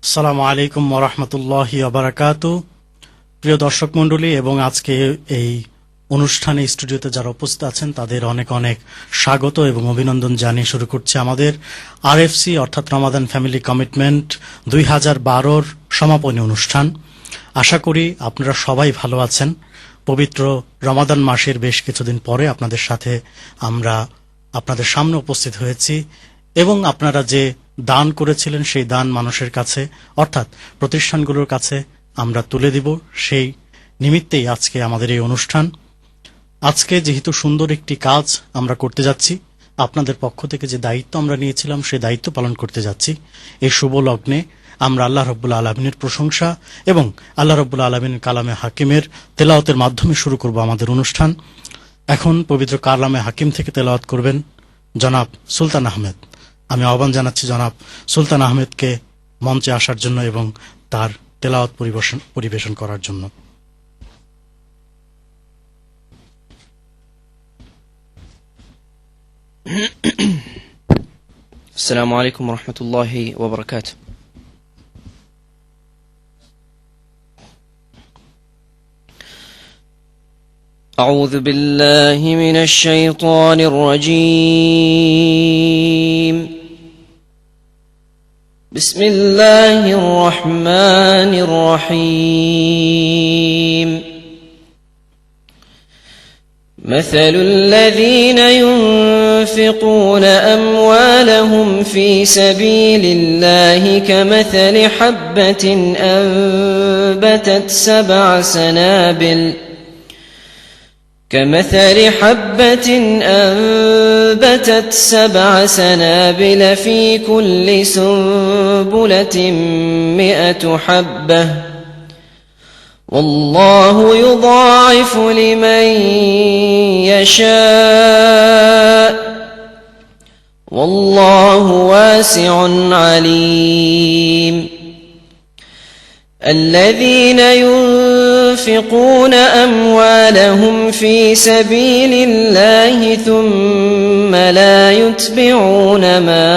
আসসালামু আলাইকুম ওয়া রাহমাতুল্লাহি ওয়া বারাকাতুহু। প্রিয় দর্শক মণ্ডলী এবং আজকে এই অনুষ্ঠানে স্টুডিওতে যারা উপস্থিত আছেন তাদের অনেক অনেক স্বাগত এবং অভিনন্দন জানিয়ে শুরু করছে আমাদের আরএফসি অর্থাৎ রমাদান ফ্যামিলি কমিটমেন্ট 2012-র সমাপনী অনুষ্ঠান। আশা করি আপনারা সবাই ভালো আছেন। পবিত্র রমাদান মাসের বেশ কিছুদিন পরে আপনাদের সাথে আমরা আপনাদের সামনে উপস্থিত হয়েছি এবং আপনারা যে দান করেছিলেন সেই দান মানুষের কাছে অর্থাৎ প্রতিষ্ঠানগুলোর কাছে আমরা তুলে দিব, সেই নিমিত্তেই আজকে আমাদের এই অনুষ্ঠান। আজকে যেহেতু সুন্দর একটি কাজ আমরা করতে যাচ্ছি, আপনাদের পক্ষ থেকে যে দায়িত্ব আমরা নিয়েছিলাম সেই দায়িত্ব পালন করতে যাচ্ছি। এই শুভ লগ্নে আমরা আল্লাহ রাব্বুল আলামিনের প্রশংসা এবং আল্লাহ রাব্বুল আলামিনের কালামে হাকিমের তেলাওয়াতের মাধ্যমে শুরু করব আমাদের অনুষ্ঠান। এখন পবিত্র কালামে হাকিম থেকে তেলাওয়াত করবেন জনাব সুলতান আহমেদ। আমি আহ্বান জানাচ্ছি জনাব সুলতান আহমেদকে মঞ্চে আসার জন্য এবং তার তেলাওয়াত পরিবেশন করার জন্য। السلام عليكم ورحمة الله وبركاته. أعوذ بالله من الشيطان الرجيم. بسم الله الرحمن الرحيم. مثل الذين ينفقون أموالهم في سبيل الله كمثل حبة أنبتت سبع سنابل في كل سنبلة 100 حبة والله يضاعف لمن يشاء والله واسع عليم. الذين ينفقون أموالهم في سبيل الله ثم لا يتبعون ما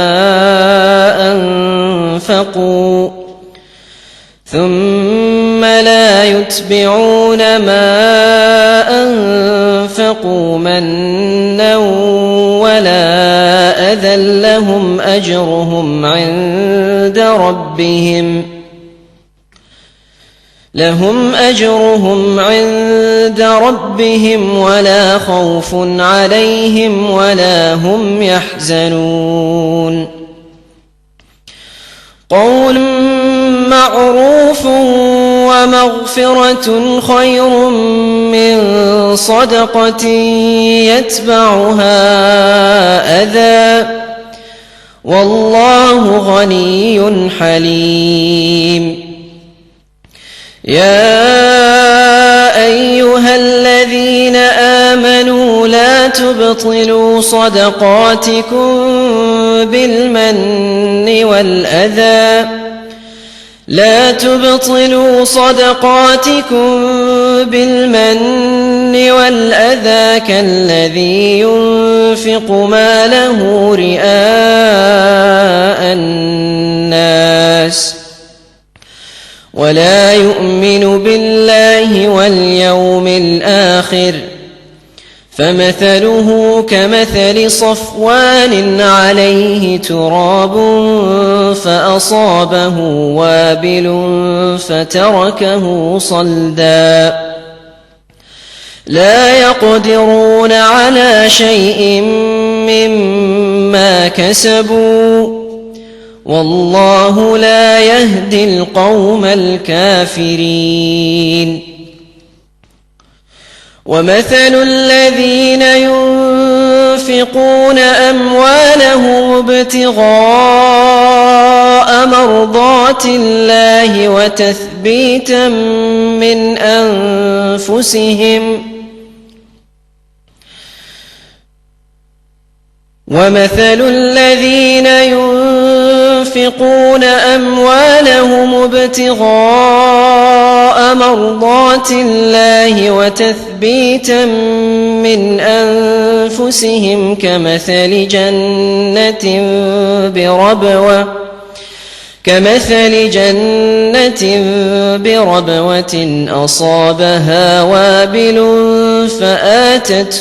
أنفقوا منا ولا أذى لهم أجرهم عند ربهم ولا خوف عليهم ولا هم يحزنون. قول معروف ومغفرة خير من صدقة يتبعها أذى والله غني حليم. يا أيها الذين آمنوا لا تبطلوا صدقاتكم بالمن والأذى كالذي ينفق ماله رئاء الناس ولا يؤمن بالله واليوم الآخر فمثله كمثل صفوان عليه تراب فأصابه وابل فتركه صلدا لا يقدرون على شيء مما كسبوا والله لا يهدي القوم الكافرين. ومثل الذين ينفقون أموالهم ابتغاء مرضات الله وتثبيتا من أنفسهم كمثل جنة كمثل جنة بربوة أصابها وابل فآتت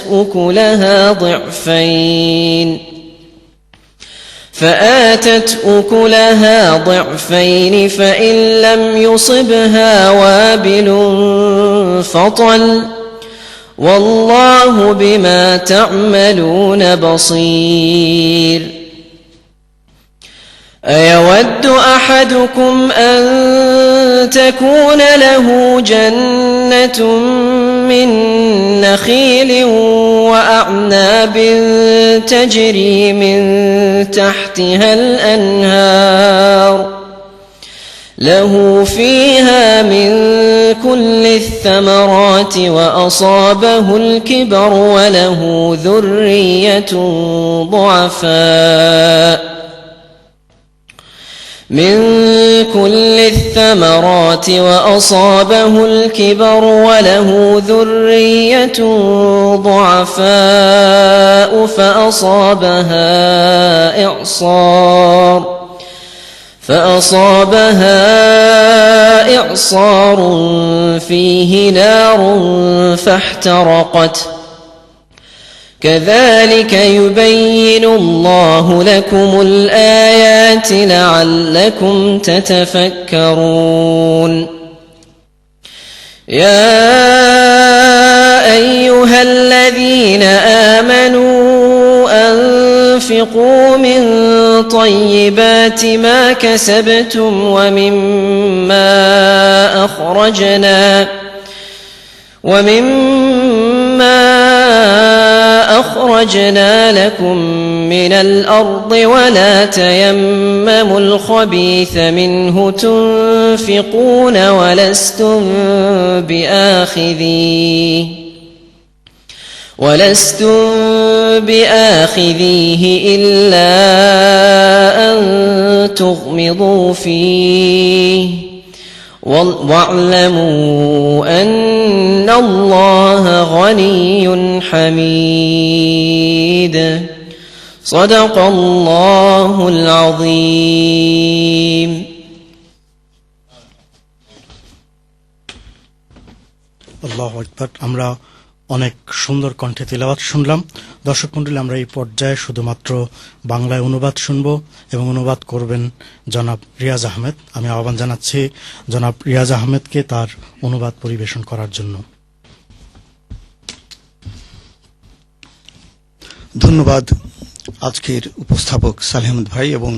أكلها ضعفين فإن لم يصبها وابل فطل والله بما تعملون بصير أيود أحدكم أن تكون له جنة من نخيل وأعناب تجري من تحتها الأنهار له فيها من كل الثمرات وأصابه الكبر وله ذرية ضعفاء فأصابها إعصار فيه نار فاحترقت كذلك يبين الله لكم الآيات لعلكم تتفكرون يا أيها الذين آمنوا أنفقوا من طيبات ما كسبتم ومما أخرجنا لكم من الأرض ولا تيمموا الخبيث منه تنفقون ولستم بآخذيه إلا أن تغمضوا فيه واعلموا أن الله غني حميد صدق الله العظيم আল্লাহু আকবার। আমরা অনেক সুন্দর কণ্ঠে তিলাওয়াত শুনলাম। দর্শক মণ্ডলী, আমরা এই পর্যায়ে শুধুমাত্র বাংলায় অনুবাদ শুনব এবং অনুবাদ করবেন জনাব রিয়াজ আহমেদ। আমি আহ্বান জানাচ্ছি জনাব রিয়াজ আহমেদকে তার অনুবাদ পরিবেশন করার জন্য। ধন্যবাদ আজকের উপস্থাপক সালেহ আহমেদ ভাই এবং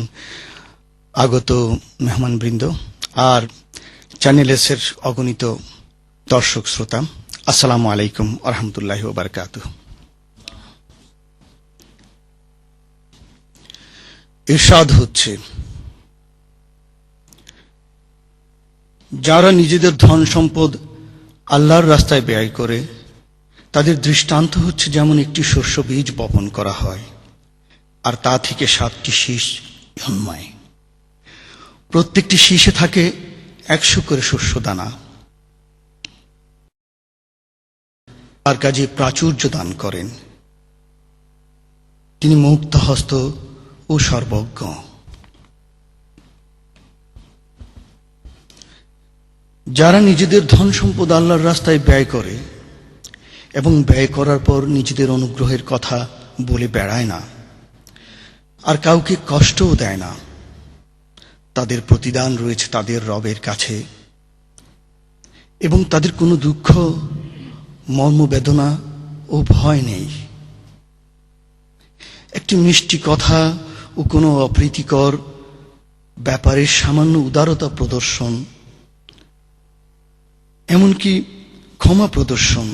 আগত মেহমানবৃন্দ আর চ্যানেল এর অগণিত দর্শক শ্রোতা, আসসালামু আলাইকুম ওয়া রাহমাতুল্লাহি ওয়া বারাকাতুহু। ইরশাদ হচ্ছে, যারা নিজেদের ধন সম্পদ আল্লাহর রাস্তায় ব্যয় করে তাদের দৃষ্টান্ত হচ্ছে যেমন একটি শস্য বীজ বপন করা হয় আর তা থেকে 7টি শীষ জন্মায়। প্রত্যেকটি শীষে থাকে 100 করে শস্য দানা। তার কাজে প্রাচুর্য দান করেন। তিনি মুক্তহস্ত ও সর্বজ্ঞ। যারা নিজেদের ধন সম্পদ আল্লাহর রাস্তায় ব্যয় করে এবং ব্যয় করার পর নিজেদের অনুগ্রহের কথা বলে বেড়ায় না আর কাউকে কষ্টও দেয় না, তাদের প্রতিদান রয়েছে তাদের রবের কাছে এবং তাদের কোনো দুঃখ, মর্মবেদনা ও ভয় নেই। একটি মিষ্টি কথা ও কোনো অপ্রীতিকর ব্যাপারের সামান্য উদারতা প্রদর্শন, এমনকি ক্ষমা প্রদর্শন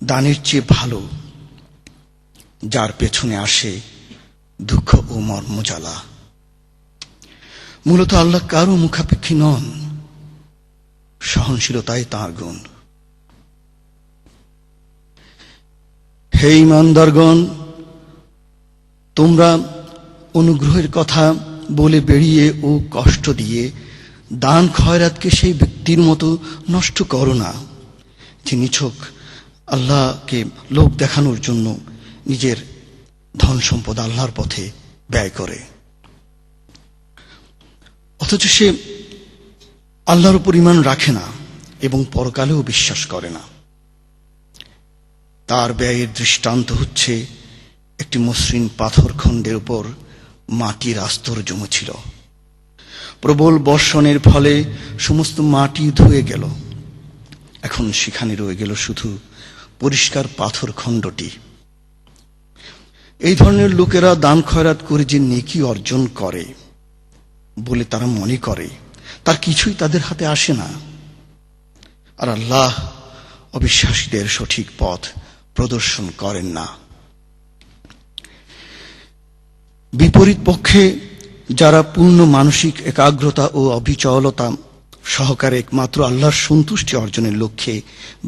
দানের চেয়ে ভালো, যার পেছনে আসে দুঃখ ও মর্মজ্বালা। মূলত আল্লাহ কারো মুখাপেক্ষী নন, সহনশীলতাই তাঁর গুণ। হে ঈমানদারগণ, তোমরা অনুগ্রহের কথা বলে বেরিয়ে ও কষ্ট দিয়ে দান খয়রাতকে সেই ব্যক্তির মতো নষ্ট করো না যে নিছক আল্লাহকে লোক দেখানোর জন্য নিজের ধন সম্পদ আল্লাহর পথে ব্যয় করে। অথচ সে আল্লাহর উপর ঈমান রাখে না এবং পরকালেও বিশ্বাস করে না। তার ব্যয়ের দৃষ্টান্ত হচ্ছে একটি মসৃণ পাথর খণ্ডের উপর মাটির আস্তর জমেছিল। প্রবল বর্ষণের ফলে সমস্ত মাটি ধুয়ে গেল, এখন সেখানে রয়ে গেল শুধু পরিষ্কার পাথর খণ্ডটি। এই ধরনের লোকেরা দান খয়রাত করে যে নেকি অর্জন করে বলে তারা মনে করে, তার কিছুই তাদের হাতে আসে না। আর আল্লাহ অবিশ্বাসীদের সঠিক পথ প্রদর্শন করেন না। বিপরীত পক্ষে যারা পূর্ণ মানসিক একাগ্রতা ও অবিচলতা সহকারে একমাত্র আল্লাহর সন্তুষ্টি অর্জনের লক্ষ্যে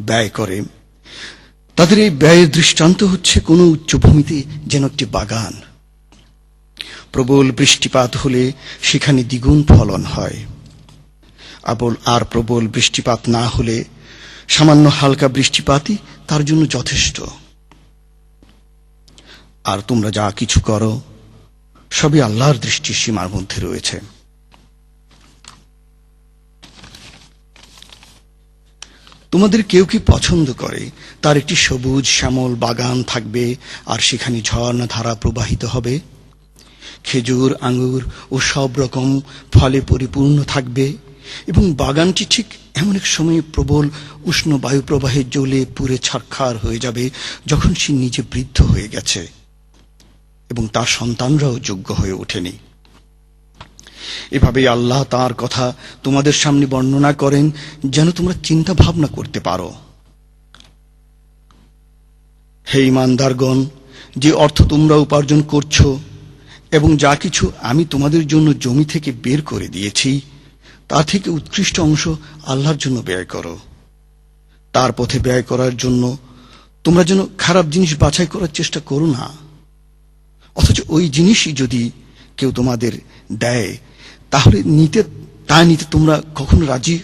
ব্যয় করে, তাদের এই ব্যয়ের দৃষ্টান্ত হচ্ছে কোনো উচ্চভূমিতে যেন একটি বাগান। প্রবল বৃষ্টিপাত হলে সেখানে দ্বিগুণ ফলন হয়, আর প্রবল বৃষ্টিপাত না হলে সামান্য হালকা বৃষ্টিপাতই তার জন্য যথেষ্ট। আর তোমরা যা কিছু করো সবই আল্লাহর দৃষ্টির সীমার মধ্যে রয়েছে। তোমাদের কেউ কি পছন্দ করে তার একটি সবুজ শ্যামল বাগান থাকবে আর সেখানে ঝর্ণা ধারা প্রবাহিত হবে, খেজুর আঙ্গুর ও সব রকম ফলে পরিপূর্ণ থাকবে, এবং বাগানটি ঠিক এমন এক সময়ে প্রবল উষ্ণ বায়ু প্রবাহে জ্বলে পুড়ে ছারখার হয়ে যাবে যখন সে নিজে বৃদ্ধ হয়ে গেছে এবং তার সন্তানরাও যোগ্য হয়ে ওঠেনি। এভাবেই আল্লাহ তার কথা তোমাদের সামনে বর্ণনা করেন যেন তোমরা চিন্তা ভাবনা করতে পারো। হে ঈমানদারগণ, যে অর্থ তোমরা উপার্জন করছো এবং যা কিছু আমি তোমাদের জন্য জমি থেকে বের করে দিয়েছি, তা থেকে উৎকৃষ্ট অংশ আল্লাহর জন্য ব্যয় করো। তার পথে ব্যয় করার জন্য তোমরা যেন খারাপ জিনিস বাছাই করার চেষ্টা করো না। অথচ ওই জিনিসই যদি কেউ তোমাদের দেয় তাহলে তা নিতে তোমরা কখনো রাজি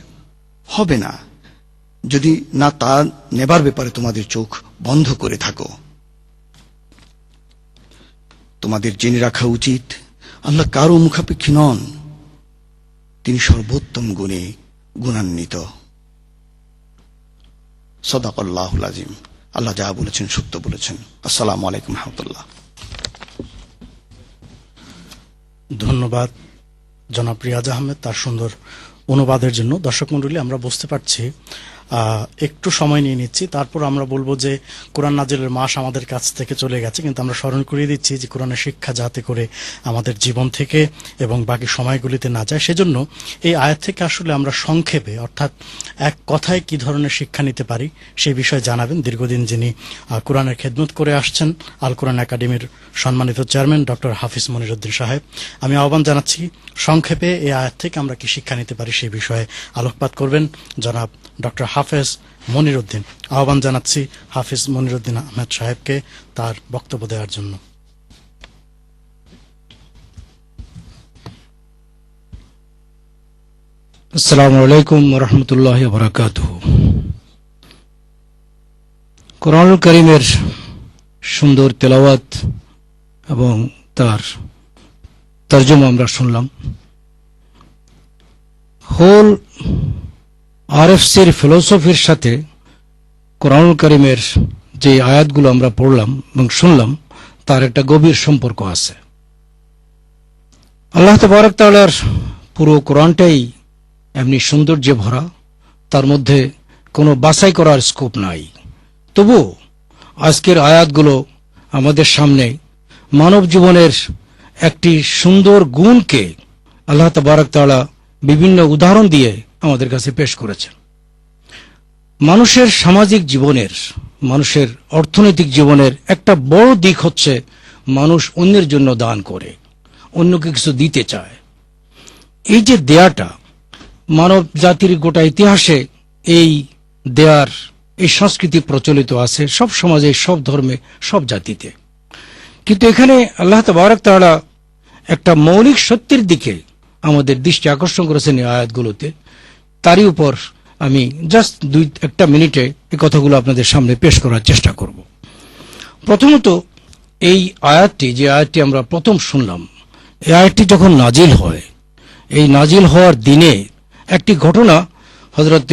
হবে না, যদি না তা নেবার ব্যাপারে তোমাদের চোখ বন্ধ করে থাকো। তোমাদের জেনে রাখা উচিত আল্লাহ কারো মুখাপেক্ষী নন, তিনি সর্বোত্তম গুণে গুণান্বিত। সাদাকাল্লাহুল আযীম। আল্লাহ যা বলেছেন সত্য বলেছেন। আসসালামু আলাইকুম ওয়া রাহমাতুল্লাহ। ধন্যবাদ জনাব রিয়াজ আহমেদ তার সুন্দর অনুবাদের জন্য। দর্শক মণ্ডলী, আমরা বুঝতে পারছি একটু সময় নিয়ে নিচ্ছি, তারপর আমরা বলবো যে কোরআন নাজিলের মাস আমাদের কাছ থেকে চলে গেছে, কিন্তু আমরা স্মরণ করিয়ে দিচ্ছি যে কোরআনের শিক্ষা যাতে করে আমাদের জীবন থেকে এবং বাকি সময়গুলিতে না যায়, সেজন্য এই আয়াত থেকে আসলে আমরা সংক্ষেপে অর্থাৎ এক কথায় কি ধরনের শিক্ষা নিতে পারি সেই বিষয়ে জানাবেন দীর্ঘদিন যিনি কোরআনের খেদমত করে আসছেন আল কোরআন একাডেমির সম্মানিত চেয়ারম্যান ডক্টর হাফিজ মনিরুদ্দিন সাহেব। আমি আহ্বান জানাচ্ছি সংক্ষেপে এই আয়াত থেকে আমরা কি শিক্ষা নিতে পারি সেই বিষয়ে আলোকপাত করবেন জনাব ডক্টর হাফেজ মনিরুদ্দিন। আহ্বান জানাচ্ছি হাফিজ মনিরুদ্দিন আহমেদ সাহেবকে তার বক্তব্য দেওয়ার জন্য। আসসালামু আলাইকুম ওয়া রাহমাতুল্লাহি ওয়া বারাকাতুহু। কোরআনুল কারীমের সুন্দর তেলাওয়াত এবং তার তরজমা আমরা শুনলাম। হোল আরএফসির ফিলোসফির সাথে কোরআনুল কারীমের যে আয়াতগুলো আমরা পড়লাম এবং শুনলাম তার একটা গভীর সম্পর্ক আছে। আল্লাহ তাবারক তাআলার পুরো কোরআনটাই এমনি সৌন্দর্যে ভরা, তার মধ্যে কোনো বাছাই করার স্কোপ নাই। তবু আজকের আয়াতগুলো আমাদের সামনে মানব জীবনের একটি সুন্দর গুণকে আল্লাহ তাবারক তাআলা বিভিন্ন উদাহরণ দিয়ে আমাদের কাছে পেশ করেছেন। মানুষের সামাজিক জীবনের, মানুষের অর্থনৈতিক জীবনের একটা বড় দিক হচ্ছে মানুষ অন্যের জন্য দান করে, অন্যকে কিছু দিতে চায়। এই যে দেয়াটা মানব জাতির গোটা ইতিহাসে এই দেয়ার এই সংস্কৃতি প্রচলিত আছে সব সমাজে, সব ধর্মে, সব জাতিতে। কিন্তু এখানে আল্লাহ তাবারক তাআলা একটা মৌলিক সত্যের দিকে আমাদের দৃষ্টি আকর্ষণ করেছেন এই আয়াতগুলোতে। তারই উপর আমি জাস্ট একটা মিনিটে এই কথাগুলো আপনাদের সামনে পেশ করার চেষ্টা করব। প্রথমত এই আয়াতটি, যে আয়াতটি আমরা প্রথম শুনলাম, এই আয়াতটি যখন নাজিল হয় এই নাজিল হওয়ার দিনে একটি ঘটনা হযরত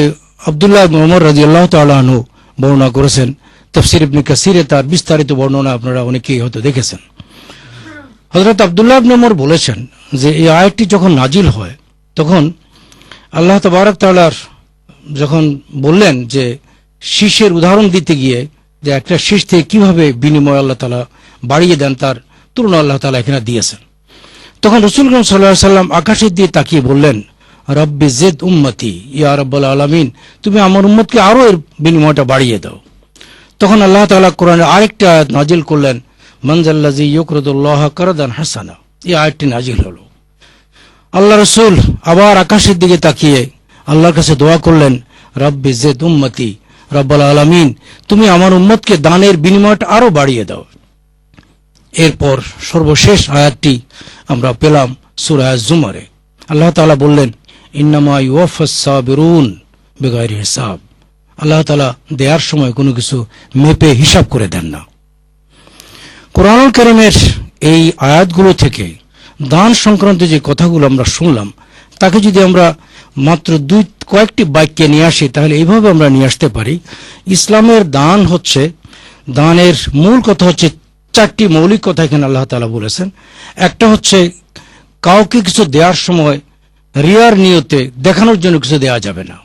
আব্দুল্লাহ ইবনে ওমর রাদিয়াল্লাহু তাআলা আনহু বর্ণনা করেছেন। তাফসীর ইবনে কাসিরে তার বিস্তারিত বর্ণনা আপনারা অনেকেই হয়তো দেখেছেন। হযরত আব্দুল্লাহ ইবনে ওমর বলেছেন যে এই আয়াতটি যখন নাজিল হয় তখন আল্লাহ তাবারক তাআলার যখন বললেন যে শীষের উদাহরণ দিতে গিয়ে যে একটা শীষ থেকে কিভাবে বিনিময় আল্লাহ তাআলা বাড়িয়ে দেন তার তুলনা আল্লাহ তাআলা এখানে দিয়েছেন, তখন রাসূল করিম সাল্লাল্লাহু আলাইহি ওয়াসাল্লাম আকাশের দিকে তাকিয়ে বললেন, রব্বি জিদ উম্মতি ইয়া রাব্বাল আলামিন, তুমি আমার উম্মতকে আরো এর বিনিময়টা বাড়িয়ে দাও। তখন আল্লাহ তাআলা কোরআনে আরেকটা আয়াত নাজিল করলেন, মানজাল্লাযী ইউকরিদুল্লাহ কারদান হাসানা। এই আয়াতটি নাজিল হলো। আল্লাহ রাসূল আবার আকাশের দিকে তাকিয়ে আল্লাহর কাছে দোয়া করলেন, রব্বি জিদ উম্মতি রাব্বাল আলামিন, তুমি আমার উম্মতকে দানের বিনিময়টা আরো বাড়িয়ে দাও। এরপর সর্বশেষ আয়াতটি আমরা পেলাম সূরা আজ-জুমারে। আল্লাহ তাআলা বললেন, ইন্নামা ইউওয়াফাস সাবিরুন বিগাইরি হিসাব। আল্লাহ তাআলা দেওয়ার সময় কোনো কিছু মেপে হিসাব করে দেন না। কোরআনুল কারীমের এই আয়াতগুলো থেকে দান সংক্রান্ত যে কথাগুলো আমরা শুনলাম তাকে যদি আমরা মাত্র কয়েকটি বাক্যে নিয়ে আসি তাহলে এইভাবে আমরা নিয়ে আসতে পারি। ইসলামের দান হচ্ছে, দানের মূল কথা হচ্ছে চারটি মৌলিক কথা এখানে আল্লাহ তাআলা বলেছেন। একটা হচ্ছে কাউকে কিছু দেওয়ার সময় রিয়ার নিয়তে দেখানোর জন্য কিছু দেওয়া যাবে না,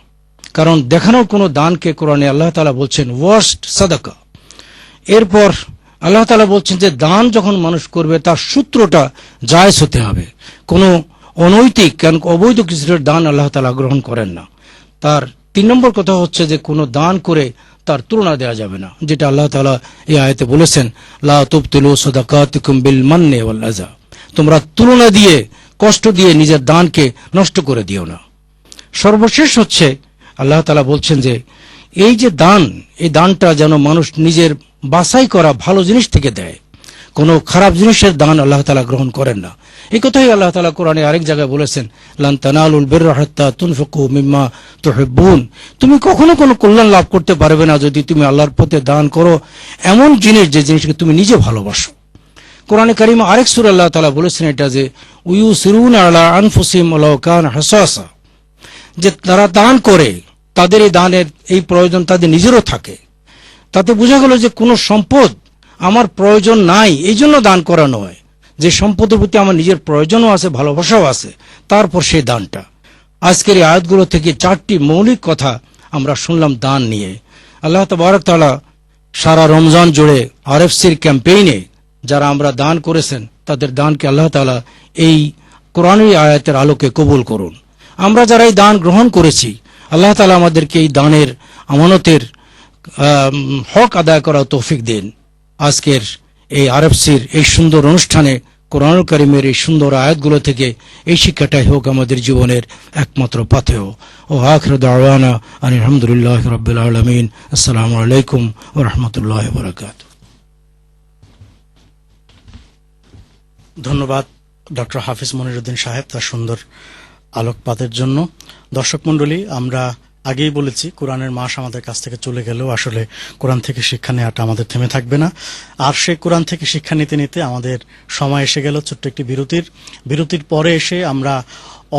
কারণ দেখানোর কোনো দানকে কোরআনে আল্লাহ তাআলা বলছেন ওয়ার্স্ট সাদাকা। এরপর আল্লাহ তাআলা বলছেন যে দান যখন মানুষ করবে তার সূত্রটা জায়েজ হতে হবে, কোনো অনৈতিক অবৈধ কিছুর দান আল্লাহ তাআলা গ্রহণ করেন না। তার ৩ নম্বর কথা হচ্ছে যে কোনো দান করে তার তুলনা দেওয়া যাবে না, যেটা আল্লাহ তাআলা এই আয়াতে বলেছেন, লা তুবতিলু সাদাকাতিকুম বিল মান্নি ওয়াল আযা, তোমরা তুলনা দিয়ে কষ্ট দিয়ে নিজের দানকে নষ্ট করে দিও না। সর্বশেষ হচ্ছে আল্লাহ তাআলা বলছেন যে এই যে দান, এই দানটা যেন মানুষ নিজের বাছাই করা ভালো জিনিস থেকে দেয়, কোনো খারাপ জিনিসের দান আল্লাহ তাআলা গ্রহণ করেন না। এই কথাই আল্লাহ তাআলা কোরআনে আরেক জায়গায় বলেছেন, লান তানালুল বিররা হাত্তা তুনফিকু মিম্মা তুহিব্বুন, তুমি কখনো কোনো কল্যাণ লাভ করতে পারবে না যদি তুমি আল্লাহর পথে দান করো এমন জিনিস যে জিনিসকে তুমি নিজে ভালোবাসো। কোরআনে কারিমে আরেক সূরা আল্লাহ তাআলা বলেছেন এটা যে ইউসিরুনা আলা আনফুসিহিম ওয়ালাউ কানা হাসাসা, যে তারা দান করে তাদের এই দানের এই প্রয়োজন তাদের নিজেরও থাকে। তাতে বোঝা গেল যে কোনো সম্পদ আমার প্রয়োজন নাই এই জন্য দান করা নয়, যে সম্পদের প্রতি আমার নিজের প্রয়োজনও আছে, ভালোবাসাও আছে, তারপর সেই দানটা। আজকের এই আয়াতগুলো থেকে 4টি মৌলিক কথা আমরা শুনলাম দান নিয়ে। আল্লাহ তাবারক তাআলা সারা রমজান জুড়ে আরএফসির ক্যাম্পেইনে যারা আমরা দান করেছেন তাদের দানকে আল্লাহ তাআলা এই কোরআনের আয়াতের আলোকে কবুল করুন। আমরা যারা এই দান গ্রহণ করেছি আল্লাহ তাআলা আমাদেরকে এই দানের আমানতের হক আদায় করার তৌফিক দিন। আজকের এই আরএফসির এই সুন্দর অনুষ্ঠানে কোরআনুল কারীমের এই সুন্দর আয়াতগুলো থেকে এই শিক্ষাটাই হোক আমাদের জীবনের একমাত্র পাথেয়। ও আখিরু দাওয়ানা আনিল হামদুলিল্লাহি রাব্বিল আলামিন। আসসালামু আলাইকুম ওয়া রাহমাতুল্লাহি ওয়া বারাকাতুহু। ধন্যবাদ ডক্টর হাফিজ মনিরউদ্দিন সাহেব তার সুন্দর আলোকপাতের জন্য। দর্শক মণ্ডলী, আমরা আগেই বলেছি কোরআনের মাস আমাদের কাছ থেকে চলে গেলেও আসলে কোরআন থেকে শিক্ষা নেওয়াটা আমাদের থেমে থাকবে না। আর সেই কোরআন থেকে শিক্ষা নিতে নিতে আমাদের সময় এসে গেল ছোট্ট একটি বিরতির পরে এসে আমরা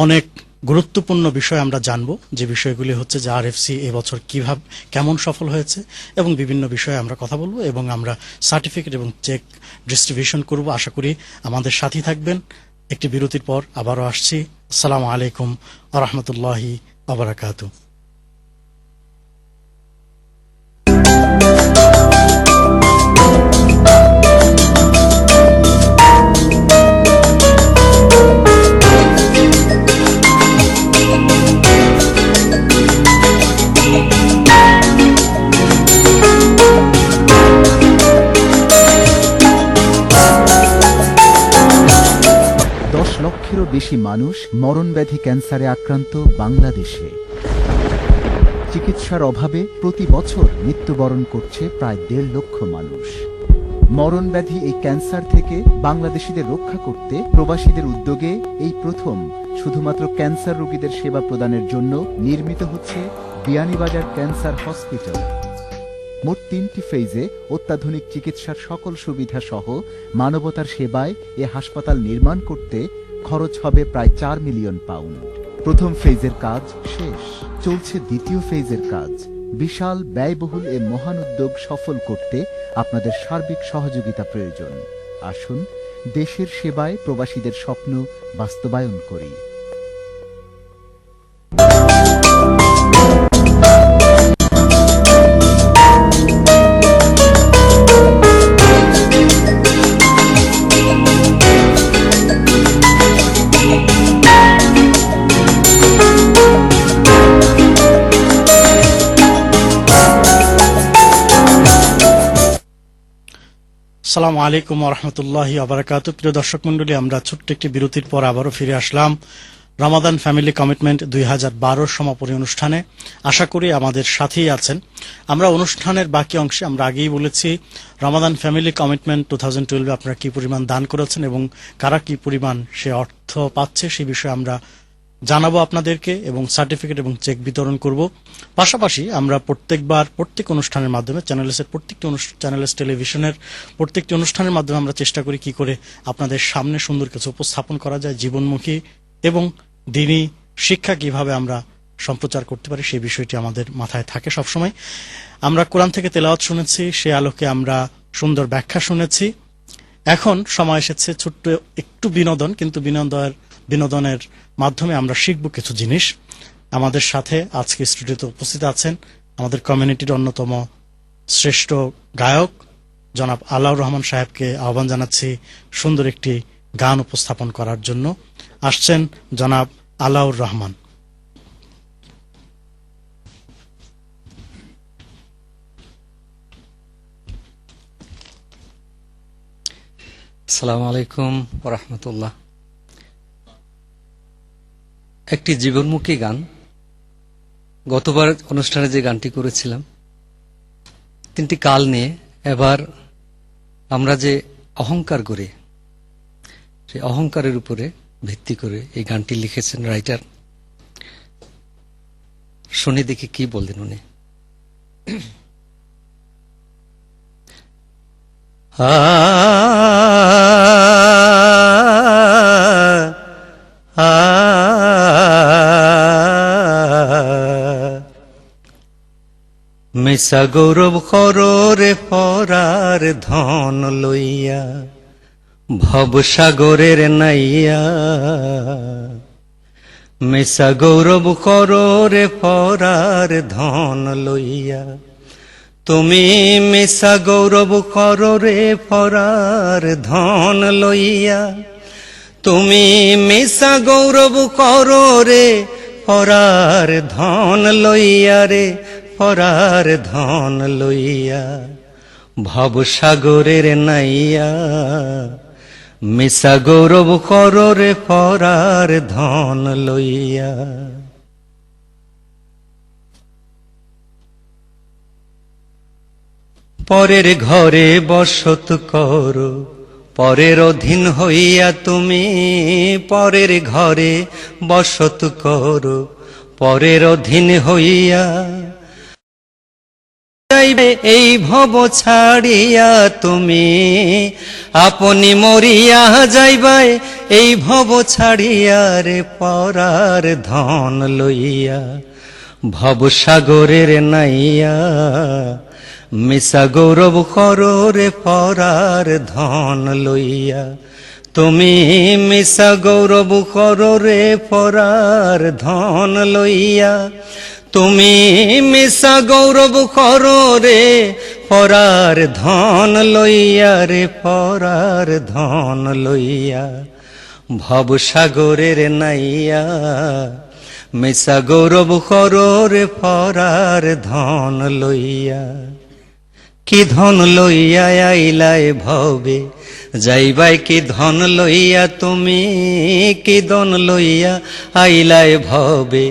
অনেক গুরুত্বপূর্ণ বিষয় আমরা জানবো, যে বিষয়গুলি হচ্ছে যে আরএফসি এবছর কিভাবে কেমন সফল হয়েছে এবং বিভিন্ন বিষয়ে আমরা কথা বলবো এবং আমরা সার্টিফিকেট এবং চেক ডিস্ট্রিবিউশন করব। আশা করি আমাদের সাথী থাকবেন। একটি বিরতির পর আবারও আসছি। আসসালামু আলাইকুম ওয়া রাহমাতুল্লাহি ওয়া বারাকাতুহু। লক্ষেরও বেশি মানুষ মরণব্যাধি ক্যান্সারে আক্রান্ত বাংলাদেশে। চিকিৎসার অভাবে প্রতি বছর মৃত্যুবরণ করছে প্রায় 1.5 লক্ষ মানুষ। মরণব্যাধি এই ক্যান্সার থেকে বাংলাদেশিদের রক্ষা করতে প্রবাসীদের উদ্যোগে এই প্রথম শুধুমাত্র ক্যান্সার রোগীদের সেবা প্রদানের জন্য নির্মিত হচ্ছে বিয়ানীবাজার ক্যান্সার হসপিটাল। মোট 3টি ফেজে অত্যাধুনিক চিকিৎসার সকল সুবিধা সহ মানবতার সেবায় এ হাসপাতাল নির্মাণ করতে খরচ হবে প্রায় 4 মিলিয়ন পাউন্ড। প্রথম ফেজের কাজ শেষ, চলছে দ্বিতীয় ফেজের কাজ। বিশাল ব্যয়বহুল এ মহান উদ্যোগ সফল করতে আপনাদের সার্বিক সহযোগিতা প্রয়োজন। আসুন দেশের সেবায় প্রবাসীদের স্বপ্ন বাস্তবায়ন করি। আসসালামু আলাইকুম ওয়া রাহমাতুল্লাহি ওয়া বারাকাতুহু। প্রিয় দর্শক মণ্ডলী, আমরা ছোট্ট একটি বিরতির পর আবারও ফিরে আসলাম রমাদান ফ্যামিলি কমিটমেন্ট 2012 সমাপনী অনুষ্ঠানে। আশা করি আমাদের সাথেই আছেন। আমরা অনুষ্ঠানের বাকি অংশে আমরা আগেই বলেছি রমাদান ফ্যামিলি কমিটমেন্ট 2012 আপনারা কি পরিমাণ দান করেছেন এবং কারা কি পরিমাণ সে অর্থ পাচ্ছে সেই বিষয়ে আমরা জানাবো আপনাদেরকে এবং সার্টিফিকেট এবং চেক বিতরণ করব। পাশাপাশি আমরা প্রত্যেকবার প্রত্যেক অনুষ্ঠানের মাধ্যমে চ্যানেলসের প্রত্যেকটি চ্যানেলস টেলিভিশনের প্রত্যেকটি অনুষ্ঠানের মাধ্যমে আমরা চেষ্টা করি কি করে আপনাদের সামনে সুন্দর কিছু উপস্থাপন করা যায়, জীবনমুখী এবং দিনী শিক্ষা কিভাবে আমরা সম্প্রচার করতে পারি সেই বিষয়টি আমাদের মাথায় থাকে সবসময়। আমরা কোরআন থেকে তেলাওয়াত শুনেছি, সে আলোকে আমরা সুন্দর ব্যাখ্যা শুনেছি। এখন সময় এসেছে ছোট্ট একটু বিনোদন, কিন্তু বিনোদনের মাধ্যমে আমরা শিখব কিছু জিনিস। আমাদের সাথে আজকে স্টুডিওতে উপস্থিত আছেন আমাদের কমিউনিটির অন্যতম শ্রেষ্ঠ গায়ক জনাব আলাউর রহমান সাহেবকে আহ্বান জানাচ্ছি সুন্দর একটি গান উপস্থাপন করার জন্য। আসছেন জনাব আলাউর রহমান। আসসালামু আলাইকুম ওয়া রাহমাতুল্লাহ। একটি জীবনমুখী গান। গতবার অনুষ্ঠানে যে গানটি করেছিলাম 3টি কাল নিয়ে, এবার আমরা যে অহংকার করে সেই অহংকারের উপরে ভিত্তি করে এই গানটি লিখেছেন রাইটার। শুনে দেখি কি বললেন উনি। মিশা গৌরব কররে ফরার ধন লইয়া ভব সাগরের নাইয়া। মিশা গৌরব কররে ফরার ধন লইয়া, তুমি মিশা গৌরব কররে ফরার ধন লইয়া। তুমি মিশা গৌরব কররে ফরার ধন লইয়া রে, ফরার ধন লইয়া ভব সাগরের নাইয়া। মিশা গৌরব কররে ফরার ধন লইয়া। পরের ঘরে বসত করো, পরের অধীন হইয়া তুমি। পরের ঘরে বসত করো, পরের অধীন হইয়া। এই ভব ছাড়িয়া তুমি আপনি মরিয়া যাইবাই। এই ভব ছাড়িয়া রে পরার ধন লইয়া ভব সাগরের নাইয়া। মিশা গৌরব কররে ফরার ধন লইয়া। তুমি মিশা গৌরব কররে ফরার ধন লইয়া। তুমি মিশা গৌরব কররে ফরার ধন লইয়া রে, ফরার ধন লইয়া ভব সাগরের নাইয়া। মিশা গৌরব কররে ফরার ধন লইয়া। কি ধন লইয়া আইলাই ভবে যাইবাই, কি ধন লইয়া তুমি। কি ধন লইয়া আইলাই ভবে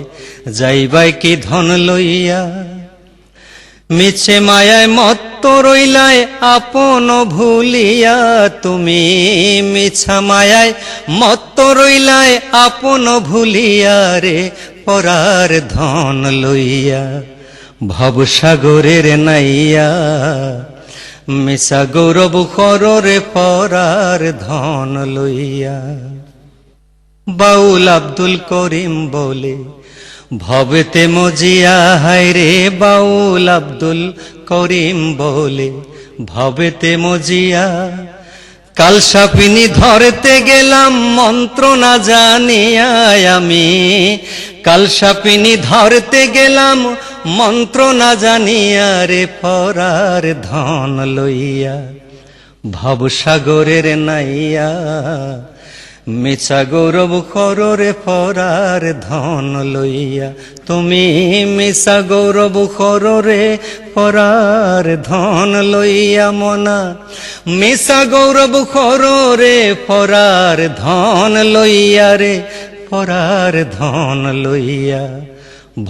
যাইবাই, কি ধন লইয়া। মিছে মায়ায় মত্ত রইলাই আপন ভুলিয়া। তুমি মিছা মায়ায় মত্ত রইলাই আপন ভুলিয়া রে, পরার ধন লইয়া ভব সাগরের নাইয়া। মিশা গৌরব কররে ফরার ধন লইয়া। বাউল আব্দুল করিম বলে ভবেতে মজিয়া, হায় রে বাউল আব্দুল করিম বলে ভবেতে মজিয়া। কাল সাপিনী ধরতে গেলাম মন্ত্র না জানিয়া আমি, কাল সাপিনী ধরতে গেলাম মন্ত্র না জানিয়া রে পরার ধন লইয়া ভবসাগরের নাইয়া। মিছা গৌরব করো রে পরার ধন লইয়া, তুমি মিছা গৌরব করো রে পরার ধন লইয়া মনা। মিছা গৌরব করো রে পরার ধন লইয়া রে পরার ধন লইয়া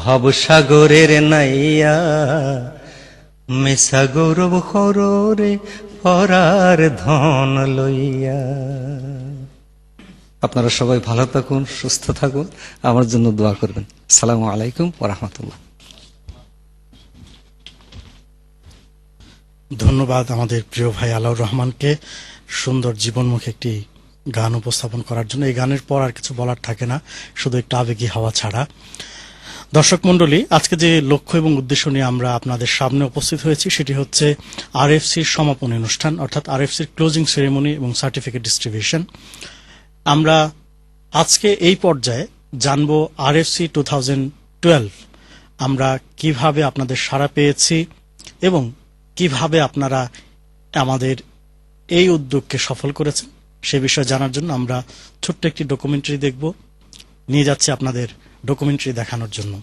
ভবসাগরের নাইয়া। মিছা গৌরব করো রে পরার ধন লইয়া। আপনারা সবাই ভালো থাকুন, সুস্থ থাকুন, আমার জন্য দোয়া করবেন। আসসালামু আলাইকুম ওয়া রাহমাতুল্লাহ। ধন্যবাদ আমাদের প্রিয় ভাই আলাউর রহমানকে সুন্দর জীবনমুখী একটি গান উপস্থাপন করার জন্য। এই গানের পর আর কিছু বলার থাকে না, শুধু একটু আবেগী হওয়া ছাড়া। দর্শক মণ্ডলী, আজকে যে লক্ষ্য এবং উদ্দেশ্য নিয়ে আমরা আপনাদের সামনে উপস্থিত হয়েছি সেটি হচ্ছে আরএফসির সমাপনী অনুষ্ঠান, অর্থাৎ আরএফসির ক্লোজিং সেরেমনি এবং সার্টিফিকেট ডিস্ট্রিবিউশন। আমরা আজকে এই পর্যায়ে জানব আরএফসি 2012 আমরা কিভাবে আপনাদের সাড়া পেয়েছি এবং কিভাবে আপনারা আমাদের এই উদ্যোগকে সফল করেছেন সে বিষয়ে জানার জন্য আমরা ছোট্ট একটি ডকুমেন্টারি দেখব। নিয়ে যাচ্ছি আপনাদের ডকুমেন্টারি দেখানোর জন্য।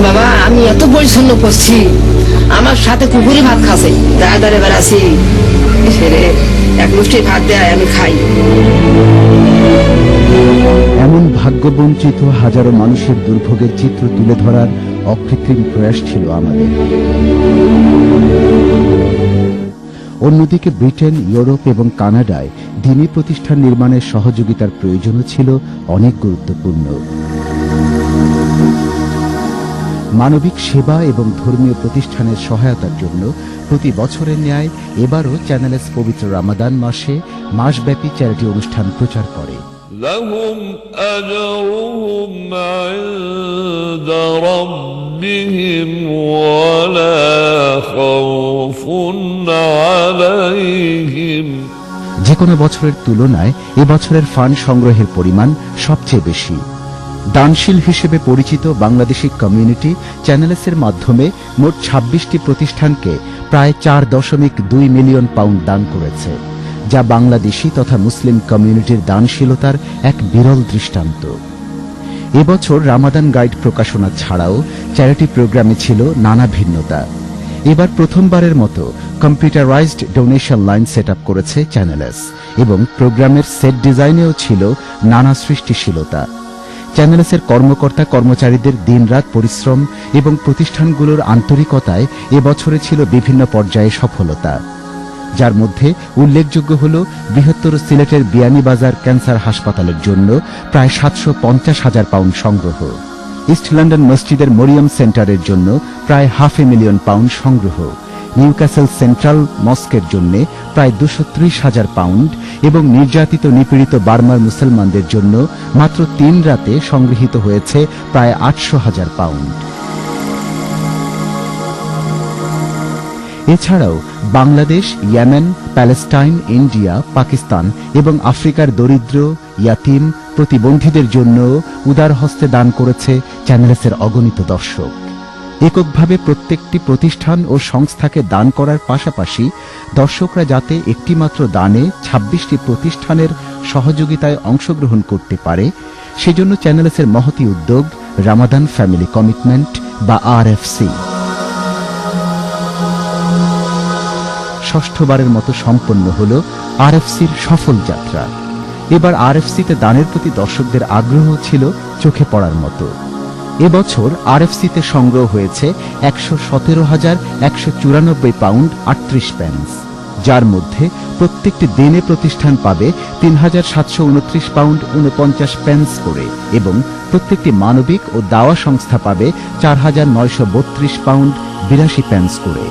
বাবা, আমি এত পরিচ্ছন্ন করছি, আমার সাথে কুকুরই ভাত খাচ্ছে, দাঁড়ে দাঁড়ে বেড়াচ্ছি, সেরে এক মুষ্টি ভাত দেয় আমি খাই। এমন ভাগ্যবঞ্চিত হাজারো মানুষের দুর্ভোগের চিত্র তুলে ধরার অকৃত্রিম প্রয়াস ছিল আমাদের। অন্যদিকে ব্রিটেন, ইউরোপ এবং কানাডায় দ্বীনি প্রতিষ্ঠান নির্মাণের সহযোগিতার প্রয়োজনও ছিল অনেক গুরুত্বপূর্ণ। মানবিক সেবা এবং ধর্মীয় প্রতিষ্ঠানের সহায়তার জন্য প্রতি বছরের ন্যায় এবারও চ্যানেলস পবিত্র রমাদান মাসে মাসব্যাপী চ্যারিটি অনুষ্ঠান প্রচার করে। لهم أجرهم عند ربهم ولا خوف عليهم। যে কোনো বছরের তুলনায় এবছরের ফান্ড সংগ্রহের পরিমাণ সবচেয়ে বেশি। দানশীল হিসেবে পরিচিত বাংলাদেশি কমিউনিটি চ্যানেলসের মাধ্যমে মোট 26টি প্রতিষ্ঠানকে প্রায় 4.2 মিলিয়ন পাউন্ড দান করেছে, যা বাংলাদেশি তথা মুসলিম কমিউনিটির দানশীলতার এক বিরল দৃষ্টান্ত। এবছর রামাদান গাইড প্রকাশনা ছাড়াও চ্যারিটি প্রোগ্রামে ছিল নানা ভিন্নতা। এবার প্রথমবারের মতো computerised donation line set up করেছে চ্যানেলস এবং প্রোগ্রামের সেট ডিজাইনেও ছিল নানা সৃষ্টিশীলতা। চ্যানেলসের কর্মকর্তা কর্মচারীদের দিনরাত পরিশ্রম এবং প্রতিষ্ঠানগুলোর আন্তরিকতায় এবছরে ছিল বিভিন্ন পর্যায়ে সফলতা, যার মধ্যে উল্লেখযোগ্য হল বৃহত্তর সিলেটের বিয়ানীবাজার ক্যান্সার হাসপাতালের জন্য প্রায় 750,000 পাউন্ড সংগ্রহ, ইস্ট লন্ডন মসজিদের মরিয়ম সেন্টারের জন্য প্রায় 500,000 পাউন্ড সংগ্রহ, নিউক্যাসল সেন্ট্রাল মস্কের জন্য প্রায় 230,000 পাউন্ড এবং নির্যাতিত নিপীড়িত বার্মার মুসলমানদের জন্য মাত্র 3 রাতে সংগৃহীত হয়েছে প্রায় 800,000 পাউন্ড। এছাড়াও Bangladesh, Yemen, Palestine, India, Pakistan এবং আফ্রিকার দরিদ্র, ইয়াতিম, প্রতিবন্ধীদের জন্য উদার হস্তে দান করেছে চ্যানেলসের অগণিত দর্শক। এককভাবে প্রত্যেকটি প্রতিষ্ঠান ও সংস্থাকে দান করার পাশাপাশি দর্শকরা যাতে একটিমাত্র দানে 26টি প্রতিষ্ঠানের সহযোগিতায় অংশগ্রহণ করতে পারে, সেজন্য চ্যানেলসের মহতী উদ্যোগ রামাদান ফ্যামিলি কমিটমেন্ট বা আরএফসি। ষষ্ঠবারের মতো সম্পন্ন হল আরএফসির সফল যাত্রা। এবার আরএফসিতে দানের প্রতি দর্শকদের আগ্রহ ছিল চোখে পড়ার মতো। এবছর আরএফসিতে সংগ্রহ হয়েছে 117,194 পাউন্ড 38 পেন্স, যার মধ্যে প্রত্যেকটি দিনে প্রতিষ্ঠান পাবে ৩,৭২৯ পাউন্ড ৪৯ পেন্স করে এবং প্রত্যেকটি মানবিক ও দাওয়া সংস্থা পাবে ৪,৯৩২ পাউন্ড ৮২ পেন্স করে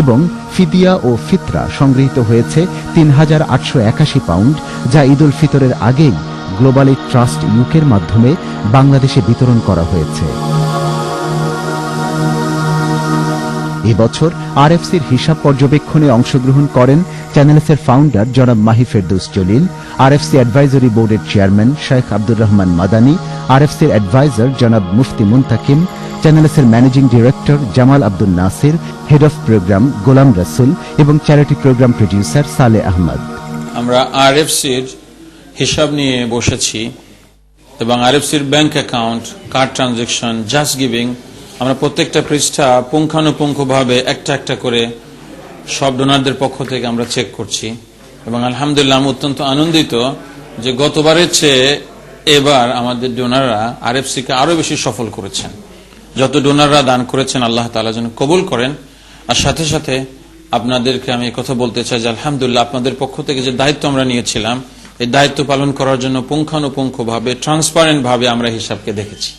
এবং ফিদিয়া ও ফিতরা সংগৃহীত হয়েছে ৩,৮৮১ পাউন্ড, যা ঈদ উল ফিতরের আগেই গ্লোবাল এইড ট্রাস্ট ইউকের মাধ্যমে বাংলাদেশে বিতরণ করা হয়েছে। এবছর আরএফসির হিসাব পর্যবেক্ষণে অংশগ্রহণ করেন চ্যানেলসের ফাউন্ডার জনাব মাহি ফেরদৌস জলিল, আরএফসি অ্যাডভাইজরি বোর্ডের চেয়ারম্যান শেখ আব্দুর রহমান মাদানী, আরএফসির অ্যাডভাইজার জনাব মুফতি মুনতাকিম, চ্যানেলসের managing director Jamal Abdul Nasir, head of program Golam Rasul এবং চ্যারিটি প্রোগ্রাম প্রডিউসার সালে আহমদ। আমরা আরএফসির হিসাব নিয়ে বসেছি এবং আরএফসির bank account, card transaction, just giving আমরা প্রত্যেকটা পৃষ্ঠা পুঙ্খানুপুঙ্খভাবে একটা একটা করে সব ডোনারদের পক্ষ থেকে আমরা চেক করছি এবং আলহামদুলিল্লাহ আমি অত্যন্ত আনন্দিত যে গতবারের চেয়ে এবার আমাদের ডোনাররা আরএফসিকে আরো বেশি সফল করেছেন। যত ডোনাররা দান করেছেন আল্লাহ তাআলা যেন কবুল করেন। আর সাথে সাথে আপনাদেরকে আমি কথা বলতে চাই যে আলহামদুলিল্লাহ আপনাদের পক্ষ থেকে যে দায়িত্ব আমরা নিয়েছিলাম এই দায়িত্ব পালন করার জন্য পুঙ্খানুপুঙ্খভাবে ট্রান্সপারেন্ট ভাবে আমরা হিসাবকে দেখেছি।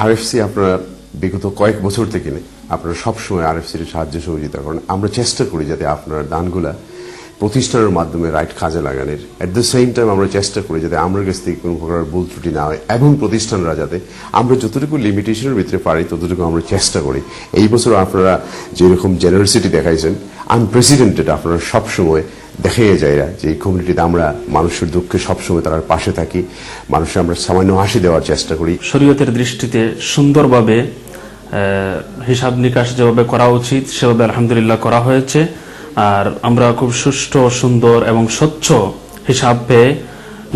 আরএফসি আপনারা বিগত কয়েক বছর থেকে আপনারা সবসময় আরএফসির সাহায্য সহযোগিতা করেন। আমরা চেষ্টা করি যাতে আপনার দানগুলা প্রতিষ্ঠানের মাধ্যমে রাইট কাজে লাগানোর। এট দ্য সেম টাইম আমরা চেষ্টা করি যাতে আমার কাছ থেকে কোনো প্রকার ভুল ত্রুটি না হয় এবং প্রতিষ্ঠানরা যাতে আমরা যতটুকু লিমিটেশনের ভিতরে পারি ততটুকু আমরা চেষ্টা করি। এই বছর আপনারা যেরকম জেনারসিটি দেখাইছেন আনপ্রেসিডেন্টেড, আপনারা সবসময় দেখাইয়া যায় যে এই কমিউনিটিতে আমরা মানুষের দুঃখে সবসময় তার পাশে থাকি, মানুষের আমরা সামান্য হাসি দেওয়ার চেষ্টা করি। শরীয়তের দৃষ্টিতে সুন্দরভাবে হিসাব নিকাশ যেভাবে করা উচিত সেভাবে আলহামদুলিল্লাহ করা হয়েছে। আর আমরা খুব সুষ্ঠু, সুন্দর এবং স্বচ্ছ হিসাব পেয়ে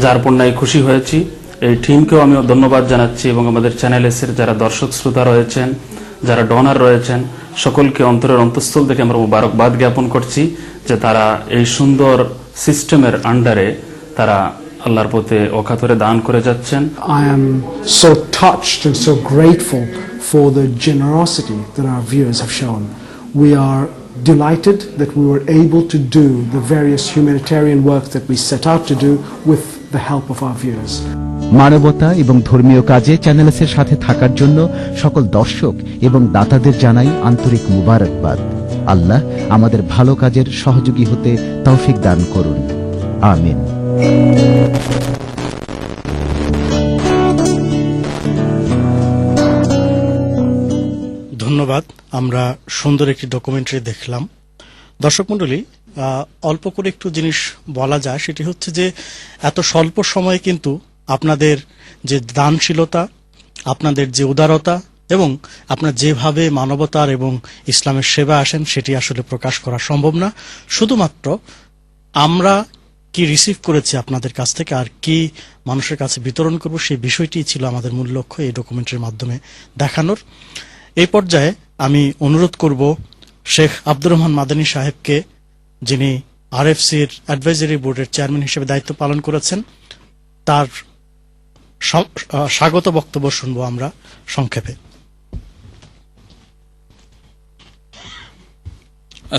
যার পণ্যায় খুশি হয়েছি। এই টিমকেও আমি ধন্যবাদ জানাচ্ছি এবং আমাদের চ্যানেল এসের যারা দর্শক শ্রোতা রয়েছেন, যারা ডোনার রয়েছেন, সকলকে অন্তরের অন্তঃস্থল থেকে আমরা মুবারকবাদ জ্ঞাপন করছি যে তারা এই সুন্দর সিস্টেমের আন্ডারে তারা আল্লাহর পথে অকাতরে দান করে যাচ্ছেন। I am so touched and so grateful for the generosity that our viewers have shown. We are delighted that we were able to do the various humanitarian work that we set out to do with the help of our viewers. মানবতা এবং ধর্মীয় কাজে চ্যানেলসের সাথে থাকার জন্য সকল দর্শক এবং দাতাদের জানাই আন্তরিক মুবারকবাদ। আল্লাহ আমাদের ভালো কাজের সহযোগী হতে তৌফিক দান করুন, আমিন। ধন্যবাদ। আমরা সুন্দর একটি ডকুমেন্টারি দেখলাম। দর্শক মণ্ডলী, অল্প করে একটু জিনিস বলা যায়, সেটি হচ্ছে যে এত স্বল্প সময়ে কিন্তু আপনাদের যে দানশীলতা, আপনাদের যে উদারতা এবং আপনার যেভাবে মানবতার এবং ইসলামের সেবা আসেন সেটি আসলে প্রকাশ করা সম্ভব না। শুধুমাত্র আমরা কি রিসিভ করেছি আপনাদের কাছ থেকে আর কি মানুষের কাছে বিতরণ করব সেই বিষয়টি ছিল আমাদের মূল লক্ষ্য এই ডকুমেন্টারির মাধ্যমে দেখানোর। এই পর্যায়ে আমি অনুরোধ করব শেখ আব্দুর রহমান মাদানী সাহেবকে, যিনি আরএফসির অ্যাডভাইজারি বোর্ডের চেয়ারম্যান হিসেবে দায়িত্ব পালন করেছেন, তার স্বাগত বক্তব্য শুনবো আমরা সংক্ষেপে।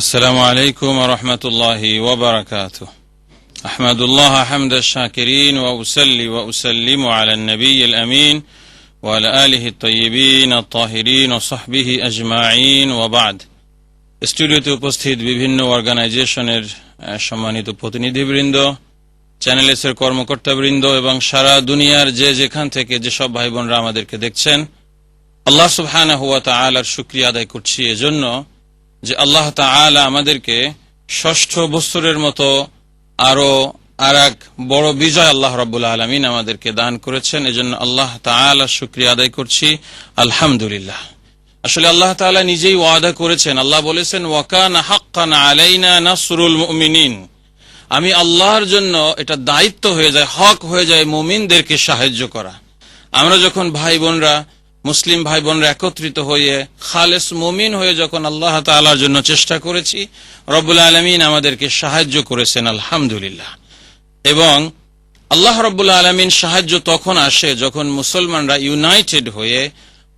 আসসালামু আলাইকুম ওয়া রাহমাতুল্লাহি ওয়া বারাকাতুহু। আহমাদুল্লাহ হামদাশ শাকিরিন ওয়া উসাল্লি ওয়া উসাল্লিমু আলা নবিয়্যিল আমিন ওয়া আলা আলিহি আত-তাইয়্যিবিন আত-তাহিরিন ওয়া সাহবিহি আজমাইন ওয়া বা'দ। স্টুডিওতে উপস্থিত বিভিন্ন অর্গানাইজেশনের সম্মানিত প্রতিনিধিবৃন্দ, চ্যানেলসের কর্মকর্তাবৃন্দ এবং সারা দুনিয়ার যে যেখান থেকে যেসব ভাই বোনরা আমাদেরকে দেখছেন, আল্লাহ সুবহানাহু ওয়া তাআলার শুকরিয়া আদায় করছি এজন্য যে আল্লাহ তাআলা আমাদেরকে ষষ্ঠ বছরের মতো আরো আরেক বড় বিজয় আল্লাহ রাব্বুল আলামিন আমাদেরকে দান করেছেন। এজন্য আল্লাহ তাআলার শুকরিয়া আদায় করছি, আলহামদুলিল্লাহ। আসলে আল্লাহ তাআলা নিজেই ওয়াদা করেছেন, আল্লাহ বলেছেন ওয়া কানা হাক্কান আলাইনা নাসরুল মুমিনিন। আমি আল্লাহর জন্য এটা দায়িত্ব হয়ে যায়, হক হয়ে যায় মুমিনদেরকে সাহায্য করা। আমরা যখন ভাই বোনরা, মুসলিম ভাই বোনরা একত্রিত হয়ে খালেস মুমিন হয়ে যখন আল্লাহ তাআলার জন্য চেষ্টা করেছি, রব্বুল আলামিন আমাদেরকে সাহায্য করেছেন, আলহামদুলিল্লাহ। এবং আল্লাহ রব্বুল আলামিন সাহায্য তখন আসে যখন মুসলমানরা ইউনাইটেড হয়ে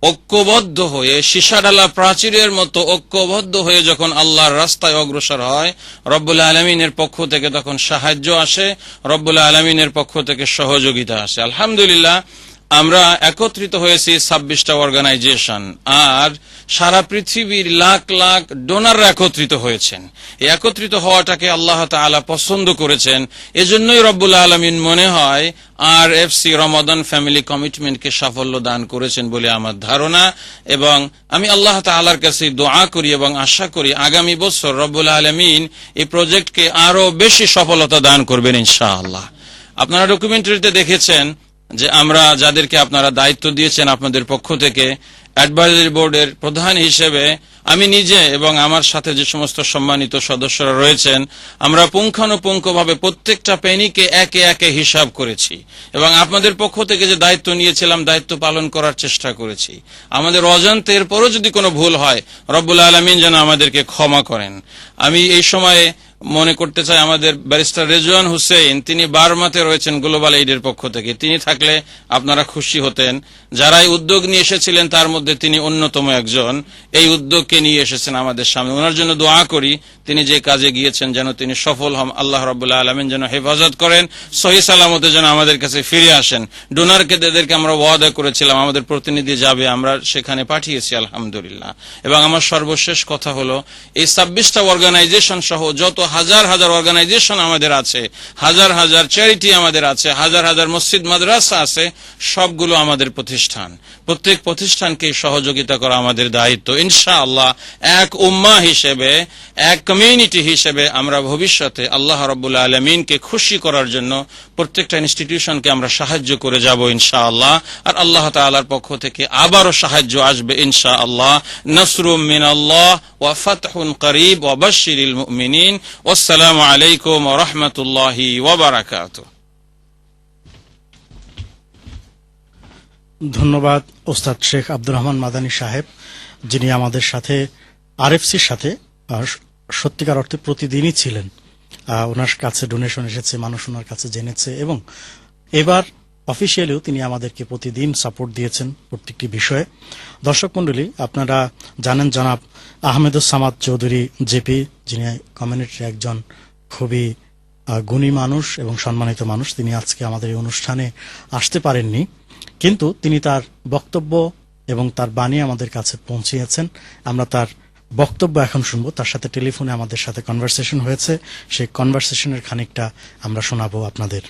ঐক্যবদ্ধ হয়ে সীসাডালা প্রাচীরের মতো ঐক্যবদ্ধ হয়ে যখন আল্লাহর রাস্তায় অগ্রসর হয়, রব্বুল আলামিনের পক্ষ থেকে তখন সাহায্য আসে, রব্বুল আলামিনের পক্ষ থেকে সহযোগিতা আসে। আলহামদুলিল্লাহ, আমরা একত্রিত হয়েছি 26টা অর্গানাইজেশন, আর সারা পৃথিবীর লাখ লাখ ডোনাররা একত্রিত হয়েছেন। এই একত্রিত হওয়াটাকে আল্লাহ তাআলা পছন্দ করেছেন। এজন্যই রব্বুল আলামিন মনে হয় RFC রমাদান ফ্যামিলি কমিটমেন্টকে সাফল্য দান করেছেন বলে আমার ধারণা, এবং আমি আল্লাহ তাআলার কাছে দোয়া করি এবং আশা করি আগামী বছর রব্বুল আলামিন এই প্রজেক্টকে আরো বেশি সফলতা দান করবেন ইনশাআল্লাহ। আপনারা ডকুমেন্টারিতে দেখেছেন যে আমরা যাদেরকে আপনারা দায়িত্ব দিয়েছেন আপনাদের পক্ষ থেকে, অ্যাডভাইজারি বোর্ডের প্রধান হিসেবে আমি নিজে এবং আমার সাথে যে সমস্ত সম্মানিত সদস্যরা রয়েছেন, আমরা পুঙ্খানুপুঙ্খভাবে প্রত্যেকটা পেনিকে একে একে হিসাব করেছি এবং আপনাদের পক্ষ থেকে যে দায়িত্ব নিয়েছিলাম দায়িত্ব পালন করার চেষ্টা করেছি। আমাদের অজান্তে এরপরও যদি কোনো ভুল হয়, রব্বুল আলামিন যেন আমাদেরকে ক্ষমা করেন। আমি এই সময়ে মনে করতে চাই আমাদের ব্যারিস্টার রেজওয়ান হুসেইন, তিনি বার্মাতে রয়েছেন গ্লোবাল এইডের পক্ষ থেকে। তিনি থাকলে আপনারা খুশি হতেন। যারা এই উদ্যোগ নিয়ে এসেছিলেন তার মধ্যে তিনি অন্যতম একজন। এই উদ্যোগকে নিয়ে এসেছেন আমাদের সামনে। ওনার জন্য দোয়া করি, তিনি যে কাজে গিয়েছেন যেন তিনি সফল হন। আল্লাহ রাব্বুল আলামিন যেন হেফাজত করেন, সহি সালামতে যেন আমাদের কাছে ফিরে আসেন। ডোনারকে এদেরকে আমরা ওয়াদা করেছিলাম আমাদের প্রতিনিধি যাবে, আমরা সেখানে পাঠিয়েছি আলহামদুলিল্লাহ। এবং আমার সর্বশেষ কথা হলো, এই 26টা অর্গানাইজেশন সহ যত হাজার হাজার অর্গানাইজেশন আমাদের আছে, হাজার হাজার চ্যারিটি আমাদের আছে, হাজার হাজার মসজিদ মাদ্রাসা আছে, সবগুলো আমাদের প্রতিষ্ঠান। প্রত্যেক প্রতিষ্ঠানকে সহযোগিতা করা আমাদের দায়িত্ব। ইনশাআল্লাহ এক উম্মাহ হিসেবে, এক কমিউনিটি হিসেবে আমরা ভবিষ্যতে আল্লাহ রাব্বুল আলামিনকে খুশি করার জন্য প্রত্যেকটা ইনস্টিটিউশনকে আমরা সাহায্য করে যাব ইনশাআল্লাহ। আর আল্লাহ তাআলার পক্ষ থেকে আবারও সাহায্য আসবে ইনশাআল্লাহ। নাসরুম মিনাল্লাহ ওয়া ফাতহুন করিব ওয়া বাশশিরিল মুমিনিন। আসসালামু আলাইকুম ওয়া রাহমাতুল্লাহি ওয়া বারাকাতুহু। ধন্যবাদ ওস্তাদ শেখ আব্দুর রহমান মাদানী সাহেব, যিনি আমাদের সাথে RFCর সাথে সত্যিকার অর্থে প্রতিদিনই ছিলেন। ওনার কাছে ডোনেশন এসেছে, মানুষ ওনার কাছে জেনেছে, এবং এবার অফিসিয়ালিও তিনি আমাদেরকে প্রতিদিন সাপোর্ট দিয়েছেন প্রত্যেকটি বিষয়ে। দর্শক মণ্ডলী, আপনারা জানেন জনাব আহমেদুস সামাদ চৌধুরী জেপি, যিনি কমিউনিটির একজন খুবই গুণী মানুষ এবং সম্মানিত মানুষ, তিনি আজকে আমাদের এই অনুষ্ঠানে আসতে পারেননি, কিন্তু তিনি তার বক্তব্য এবং তার বাণী আমাদের কাছে পৌঁছিয়েছেন। আমরা তার বক্তব্য এখন শুনবো। তার সাথে টেলিফোনে আমাদের সাথে কনভারসেশন হয়েছে, সেই কনভারসেশনের খানিকটা আমরা শোনাবো আপনাদের।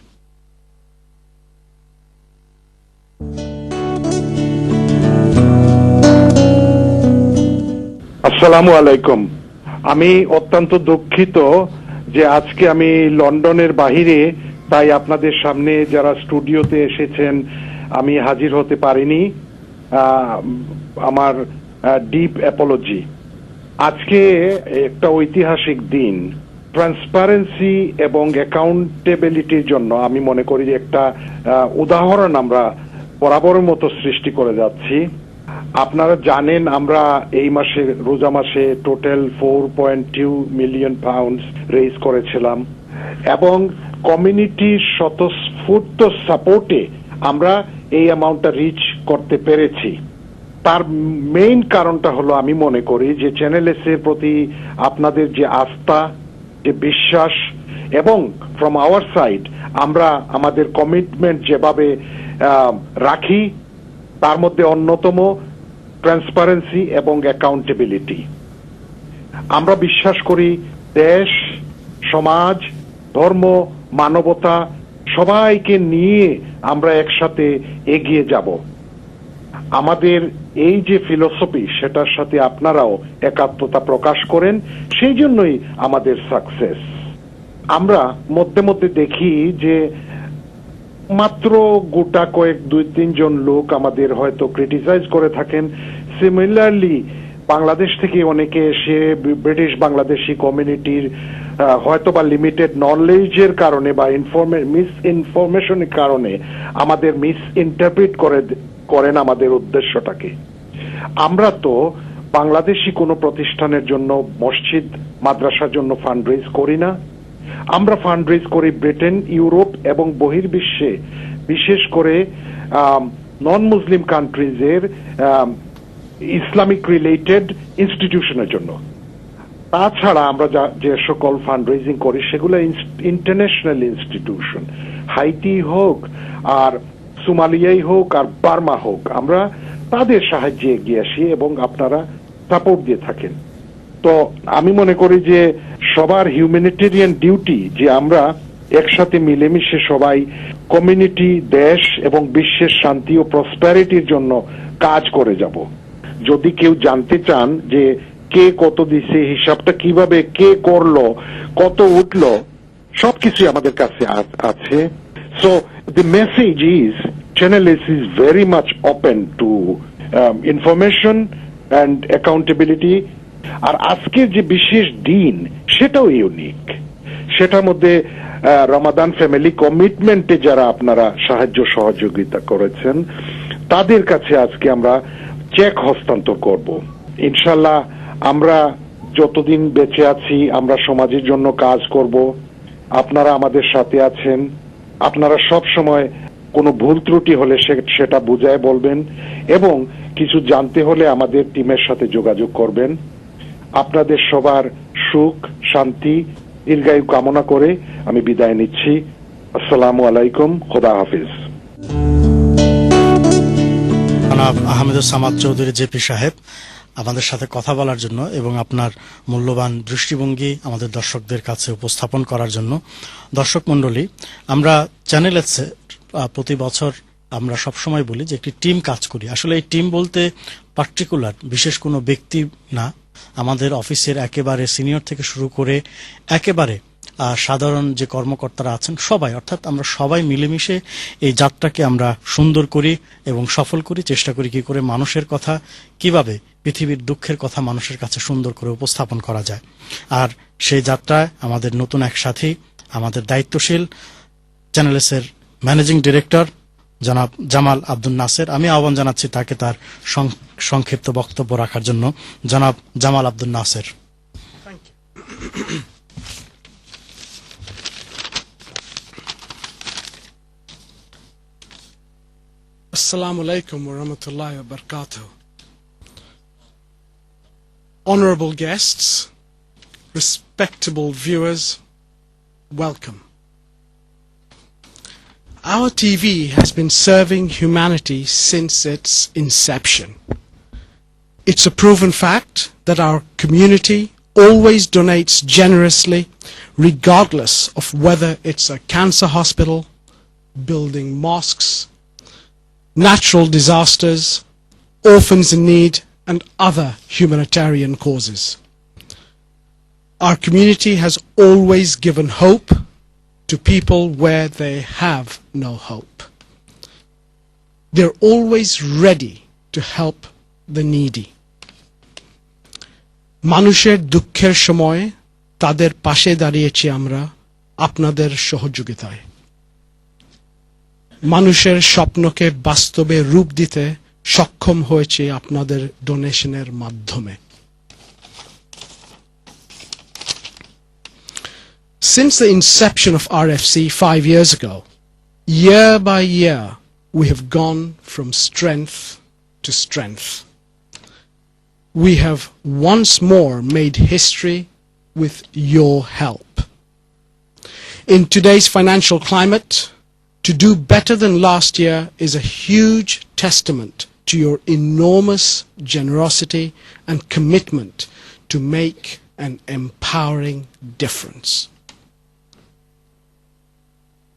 আসসালামু আলাইকুম। আমি অত্যন্ত দুঃখিত যে আজকে আমি লন্ডনের বাহিরে, তাই আপনাদের সামনে যারা স্টুডিওতে এসেছেন আমি হাজির হতে পারিনি। আমার ডিপ অ্যাপোলজি। আজকে একটা ঐতিহাসিক দিন। ট্রান্সপারেন্সি এবং অ্যাকাউন্টেবিলিটির জন্য আমি মনে করি যে একটা উদাহরণ আমরা বরাবর মতো সৃষ্টি করে যাচ্ছি। আপনারা জানেন আমরা এই মাসে, রোজা মাসে টোটাল 4.2 মিলিয়ন পাউন্ড রেইজ করেছিলাম, এবং কমিউনিটির স্বতঃস্ফূর্ত সাপোর্টে আমরা এই অ্যামাউন্টটা রিচ করতে পেরেছি। তার মেইন কারণটা হলো আমি মনে করি যে চ্যানেল এস এর প্রতি আপনাদের যে আস্থা, যে বিশ্বাস, এবং ফ্রম আওয়ার সাইড আমরা আমাদের কমিটমেন্ট যেভাবে রাখি, তার মধ্যে অন্যতম ট্রান্সপারেন্সি এবং অ্যাকাউন্টেবিলিটি। আমরা বিশ্বাস করি দেশ, সমাজ, ধর্ম, মানবতা সবাইকে নিয়ে আমরা একসাথে এগিয়ে যাব। আমাদের এই যে ফিলোসফি, সেটার সাথে আপনারাও একাত্মতা প্রকাশ করেন, সেই জন্যই আমাদের সাকসেস। আমরা মধ্যে মধ্যে দেখি যে মাত্র গোটা কয়েক 2-3 জন লোক আমাদের হয়তো ক্রিটিসাইজ করে থাকেন। সিমিলারলি বাংলাদেশ থেকে অনেকে এসে ব্রিটিশ বাংলাদেশি কমিউনিটির হয়তো বা লিমিটেড নলেজের কারণে বা মিস ইনফরমেশনের কারণে আমাদের মিস ইন্টারপ্রিট করেন আমাদের উদ্দেশ্যটাকে। আমরা তো বাংলাদেশি কোনো প্রতিষ্ঠানের জন্য, মসজিদ মাদ্রাসার জন্য ফান্ড রেজ করি না। আমরা ফান্ড রেজ করি ব্রিটেন, ইউরোপ এবং বহির্বিশ্বে, বিশেষ করে নন মুসলিম কান্ট্রিজের ইসলামিক রিলেটেড ইনস্টিটিউশনের জন্য। তাছাড়া আমরা যে সকল ফান্ড রেজিং করি সেগুলো ইন্টারন্যাশনাল ইনস্টিটিউশন, হাইতি হোক আর সোমালিয়াই হোক আর বার্মা হোক, আমরা তাদের সাহায্যে এগিয়ে আসি এবং আপনারা সাপোর্ট দিয়ে থাকেন। তো আমি মনে করি যে সবার হিউম্যানিটেরিয়ান ডিউটি যে আমরা একসাথে মিলেমিশে সবাই কমিউনিটি, দেশ এবং বিশ্বের শান্তি ও প্রসপ্যারিটির জন্য কাজ করে যাব। যদি কেউ জানতে চান যে কে কত দিছে, হিসাবটা কিভাবে কে করলো, কত উঠলো, সবকিছু আমাদের কাছে আছে। So the message is Channel-S is very much open to information and accountability. আর আজকের যে বিশেষ দিন সেটাও ইউনিক। সেটার মধ্যে রমাদান ফ্যামিলি কমিটমেন্টে যারা আপনারা সাহায্য সহযোগিতা করেছেন তাদের কাছে আজকে আমরা চেক হস্তান্তর করব। ইনশাল্লাহ আমরা যতদিন বেঁচে আছি আমরা সমাজের জন্য কাজ করব। আপনারা আমাদের সাথে আছেন। আপনারা সব সময় কোনো ভুল ত্রুটি হলে সেটা বুঝায় বলবেন এবং কিছু জানতে হলে আমাদের টিমের সাথে যোগাযোগ করবেন। আপনাদের সবার সুখ, শান্তি, দীর্ঘায়ু কামনা করে আমি বিদায় নিচ্ছি। আসসালামু আলাইকুম, খোদা হাফিজ। জনাব আহমেদুস সামাদ চৌধুরী জেপি সাহেব আমাদের সাথে কথা বলার জন্য এবং আপনার মূল্যবান দৃষ্টিভঙ্গি আমাদের দর্শকদের কাছে উপস্থাপন করার জন্য। দর্শক মণ্ডলী, আমরা চ্যানেল-এস প্রতি বছর আমরা সবসময় বলি যে একটি টিম কাজ করি। আসলে এই টিম বলতে পার্টিকুলার বিশেষ কোনো ব্যক্তি না, আমাদের অফিসের একেবারে সিনিয়র থেকে শুরু করে একেবারে সাধারণ যে কর্মকর্তারা আছেন সবাই, অর্থাৎ আমরা সবাই মিলেমিশে এই যাত্রাকে আমরা সুন্দর করি এবং সফল করি। চেষ্টা করি কি করে মানুষের কথা, কিভাবে পৃথিবীর দুঃখের কথা মানুষের কাছে সুন্দর করে উপস্থাপন করা যায়। আর সেই যাত্রায় আমাদের নতুন এক সাথী, আমাদের দায়িত্বশীল চ্যানেল-এস এর ম্যানেজিং ডিরেক্টর জনাব জামাল আব্দুল নাসের। আমি আহ্বান জানাচ্ছি তাকে তার সংক্ষিপ্ত বক্তব্য রাখার জন্য। জনাব Jamal Abdul Naser. Assalamu alaikum wa rahmatullahi wa barakatuh. Honorable guests, respectable viewers, welcome. Our TV has been serving humanity since its inception. It's a proven fact that our community always donates generously, regardless of whether it's a cancer hospital, building mosques, natural disasters, orphans in need, and other humanitarian causes. Our community has always given hope to people where they have no hope. They're always ready to help the needy. মানুষের দুঃখের সময় তাদের পাশে দাঁড়িয়েছি আমরা আপনাদের সহযোগিতায়। মানুষের স্বপ্নকে বাস্তবে রূপ দিতে সক্ষম হয়েছে আপনাদের ডোনেশনের মাধ্যমে। Since the inception of RFC 5 years ago, year by year, we have gone from strength to strength. We have once more made history with your help. In today's financial climate, to do better than last year is a huge testament to your enormous generosity and commitment to make an empowering difference.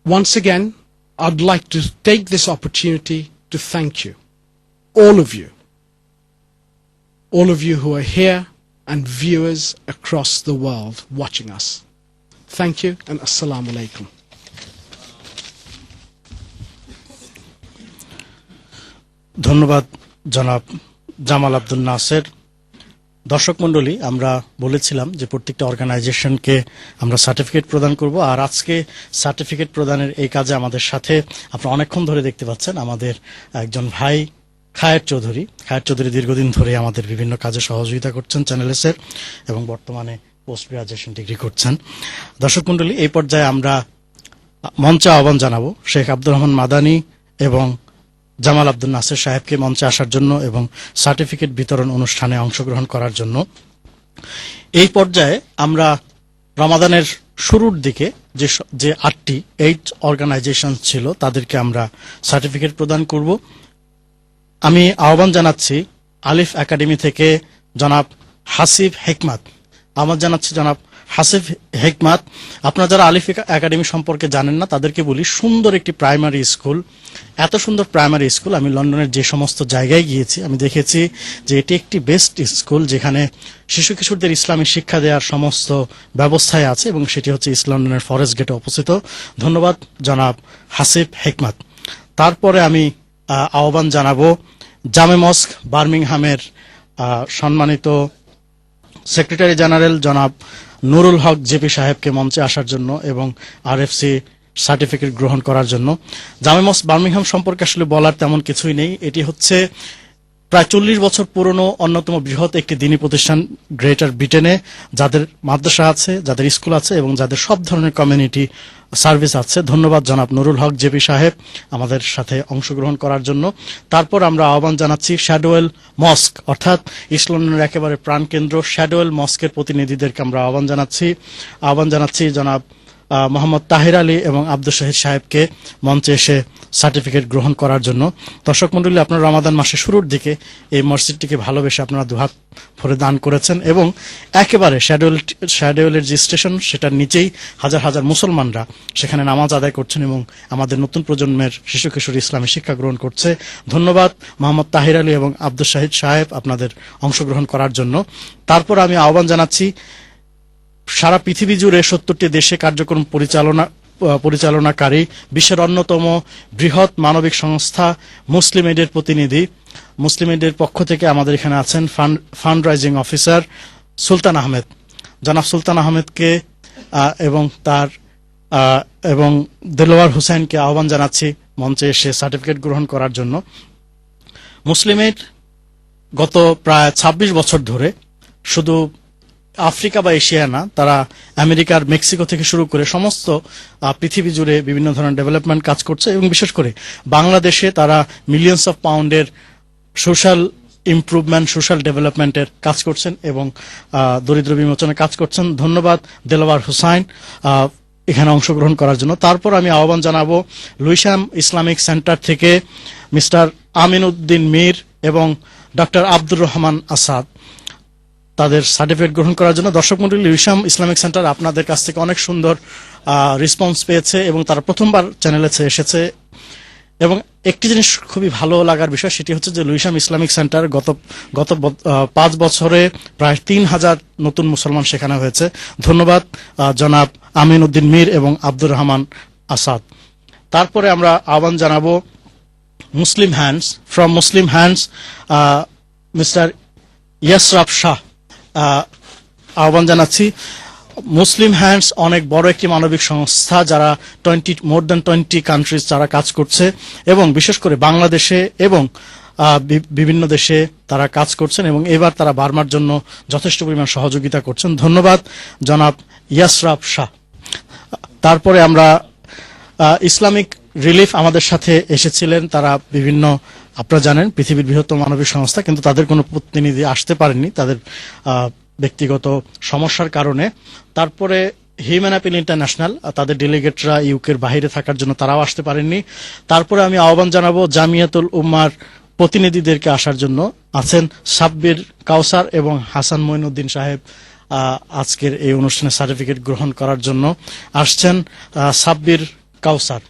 Once again, I'd like to take this opportunity to thank you, all of you who are here and viewers across the world watching us. Thank you and assalamu alaikum. ধন্যবাদ জনাব জামাল আব্দুল নাসের। দর্শক মণ্ডলী, আমরা বলেছিলাম যে প্রত্যেকটা অর্গানাইজেশনকে আমরা certificate প্রদান করব, আর আজকে সার্টিফিকেট প্রদানের এই কাজে আমাদের সাথে আপনারা অনেকক্ষণ ধরে দেখতে পাচ্ছেন আমাদের একজন ভাই খায়ের চৌধুরী। খায়ের চৌধুরী দীর্ঘদিন ধরে আমাদের বিভিন্ন কাজে সহযোগিতা করছেন চ্যানেল-এস এর এবং বর্তমানে পোস্ট গ্রাজুয়েশন ডিগ্রি করছেন। দর্শক মণ্ডলী, এই পর্যায়ে আমরা মঞ্চে আহ্বান জানাবো শেখ আব্দুর রহমান মাদানী এবং জামাল আব্দুল নাসের সাহেবকে মঞ্চে আসার জন্য এবং সার্টিফিকেট বিতরণ অনুষ্ঠানে অংশগ্রহণ করার জন্য। এই পর্যায়ে আমরা রমাদানের শুরুর দিকে যে 8 অর্গানাইজেশন ছিল তাদেরকে আমরা সার্টিফিকেট প্রদান করব। আমি আহ্বান জানাচ্ছি আলিফ একাডেমি থেকে জনাব হাসিব হেকমাত, আহ্বান জানাচ্ছি জনাব হাসিব হেকমাত। আপনারা যারা আলিফ একাডেমি সম্পর্কে জানেন না তাদেরকে বলি, সুন্দর একটি প্রাইমারি স্কুল। এত সুন্দর প্রাইমারি স্কুল আমি লন্ডনের যে সমস্ত জায়গায় গিয়েছি আমি দেখেছি যে এটি একটি বেস্ট স্কুল যেখানে শিশু কিশোরদের ইসলামী শিক্ষা দেওয়ার সমস্ত ব্যবস্থায় আছে এবং সেটি হচ্ছে ইস্ট লন্ডনের ফরেস্ট গেটে অবস্থিত। ধন্যবাদ জনাব হাসিব হেকমাত। তারপরে আমি আহ্বান জানাবো জামে মস্ক বার্মিংহামের সম্মানিত সেক্রেটারি জেনারেল জনাব নুরুল হক জেপি সাহেবকে মঞ্চে আসার জন্য এবং আরএফসি সার্টিফিকেট গ্রহণ করার জন্য। জামে মস্ক বার্মিংহাম সম্পর্কে আসলে বলার তেমন কিছুই নেই। এটি হচ্ছে প্রায় 40 বছর পুরনো অন্যতম বৃহৎ একটি দ্বীনী প্রতিষ্ঠান গ্রেটার ব্রিটেনে, যাদের মাদ্রাসা আছে, যাদের স্কুল আছে এবং যাদের সব ধরনের কমিউনিটি সার্ভিস আছে। ধন্যবাদ জনাব নুরুল হক জেপি সাহেব আমাদের সাথে অংশগ্রহণ করার জন্য। তারপর আমরা আহ্বান জানাচ্ছি শ্যাডোয়েল মস্ক অর্থাৎ ইস্ট লন্ডনের একেবারে প্রাণকেন্দ্র শ্যাডোয়েল মস্কের প্রতিনিধিদেরকে আমরা আহ্বান জানাচ্ছি জনাব মোহাম্মদ তাহির আলী এবং আব্দুল শহীদ সাহেবকে মঞ্চে এসে সার্টিফিকেট গ্রহণ করার জন্য। দর্শক মণ্ডলী, আপনারা রমাদান মাসের শুরুর দিকে এই মসজিদটিকে ভালোবেসে আপনারা দুহাত ভরে দান করেছেন এবং একেবারে শ্যাডোয়েলের যে স্টেশন সেটার নিচেই হাজার হাজার মুসলমানরা সেখানে নামাজ আদায় করছেন এবং আমাদের নতুন প্রজন্মের শিশু কিশোর ইসলামী শিক্ষা গ্রহণ করছে। ধন্যবাদ মোহাম্মদ তাহির আলী এবং আব্দুল শহীদ সাহেব আপনাদের অংশগ্রহণ করার জন্য। তারপর আমি আহ্বান জানাচ্ছি সারা পৃথিবী জুড়ে 70টি দেশে কার্যক্রম পরিচালনাকারী বিশ্বের অন্যতম বৃহৎ মানবিক সংস্থা মুসলিম এডের প্রতিনিধি, মুসলিম এডের পক্ষ থেকে আমাদের এখানে আছেন ফান্ড রাইজিং অফিসার সুলতান আহমেদ। জনাব সুলতান আহমেদকে এবং দেলোয়ার হুসাইনকে আহ্বান জানাচ্ছি মঞ্চে এসে সার্টিফিকেট গ্রহণ করার জন্য। মুসলিম এড গত প্রায় 26 বছর ধরে শুধু আফ্রিকা বা এশিয়া না, তারা আমেরিকার মেক্সিকো থেকে শুরু করে সমস্ত পৃথিবী জুড়ে বিভিন্ন ধরনের ডেভেলপমেন্ট কাজ করছে এবং বিশেষ করে বাংলাদেশে তারা মিলিয়ন্স অফ পাউন্ডের সোশ্যাল ইমপ্রুভমেন্ট, সোশ্যাল ডেভেলপমেন্টের কাজ করছেন এবং দরিদ্র বিমোচনে কাজ করছেন। ধন্যবাদ দেলোয়ার হুসাইন এখানে অংশগ্রহণ করার জন্য। তারপর আমি আহ্বান জানাবো লুইসাম ইসলামিক সেন্টার থেকে মিস্টার আমিন উদ্দিন মীর এবং ডক্টর আব্দুর রহমান আসাদ তাদের সার্টিফিকেট গ্রহণ করার জন্য। দর্শক মণ্ডলী, লুইসাম ইসলামিক সেন্টার আপনাদের কাছ থেকে অনেক সুন্দর রেসপন্স পেয়েছে এবং তারা প্রথমবার চ্যানেলে এসেছে এবং একটি জিনিস খুবই ভালো লাগার বিষয় সেটি হচ্ছে যে লুইসাম ইসলামিক সেন্টার গত 5 বছরে প্রায় 3000 নতুন মুসলমান শেখানো হয়েছে। ধন্যবাদ জনাব আমিন উদ্দিন মীর এবং আব্দুর রহমান আসাদ। তারপরে আমরা আহ্বান জানাবো মুসলিম হ্যান্ডস মিস্টার ইয়াসরাফ শাহ আহ্বান জানাচ্ছি। মুসলিম হ্যান্ডস অনেক বড় একটি মানবিক সংস্থা যারা মোর দ্যান 20 কান্ট্রিজ যারা কাজ করছে এবং বিশেষ করে বাংলাদেশে এবং বিভিন্ন দেশে তারা কাজ করছেন এবং এবার তারা বার্মার জন্য যথেষ্ট পরিমাণ সহযোগিতা করছেন। ধন্যবাদ জনাব ইয়াসরাফ শাহ। তারপরে আমরা ইসলামিক রিলিফ আমাদের সাথে এসেছিলেন। তারা বিভিন্ন, আপনারা জানেন, পৃথিবীর বৃহত্তম মানবিক সংস্থা, কিন্তু তাদের কোনো প্রতিনিধি আসতে পারেননি তাদের ব্যক্তিগত সমস্যার কারণে। তারপরে হিউম্যান অ্যাপিল ইন্টারন্যাশনাল, তাদের ডেলিগেটরা ইউকের বাইরে থাকার জন্য তারাও আসতে পারেননি। তারপরে আমি আহ্বান জানাবো জামিয়াতুল উম্মার প্রতিনিধিদেরকে আসার জন্য। আছেন সাব্বির কাউসার এবং হাসান মঈনুদ্দিন সাহেব আজকের এই অনুষ্ঠানে সার্টিফিকেট গ্রহণ করার জন্য আসছেন। সাব্বির কাউসার।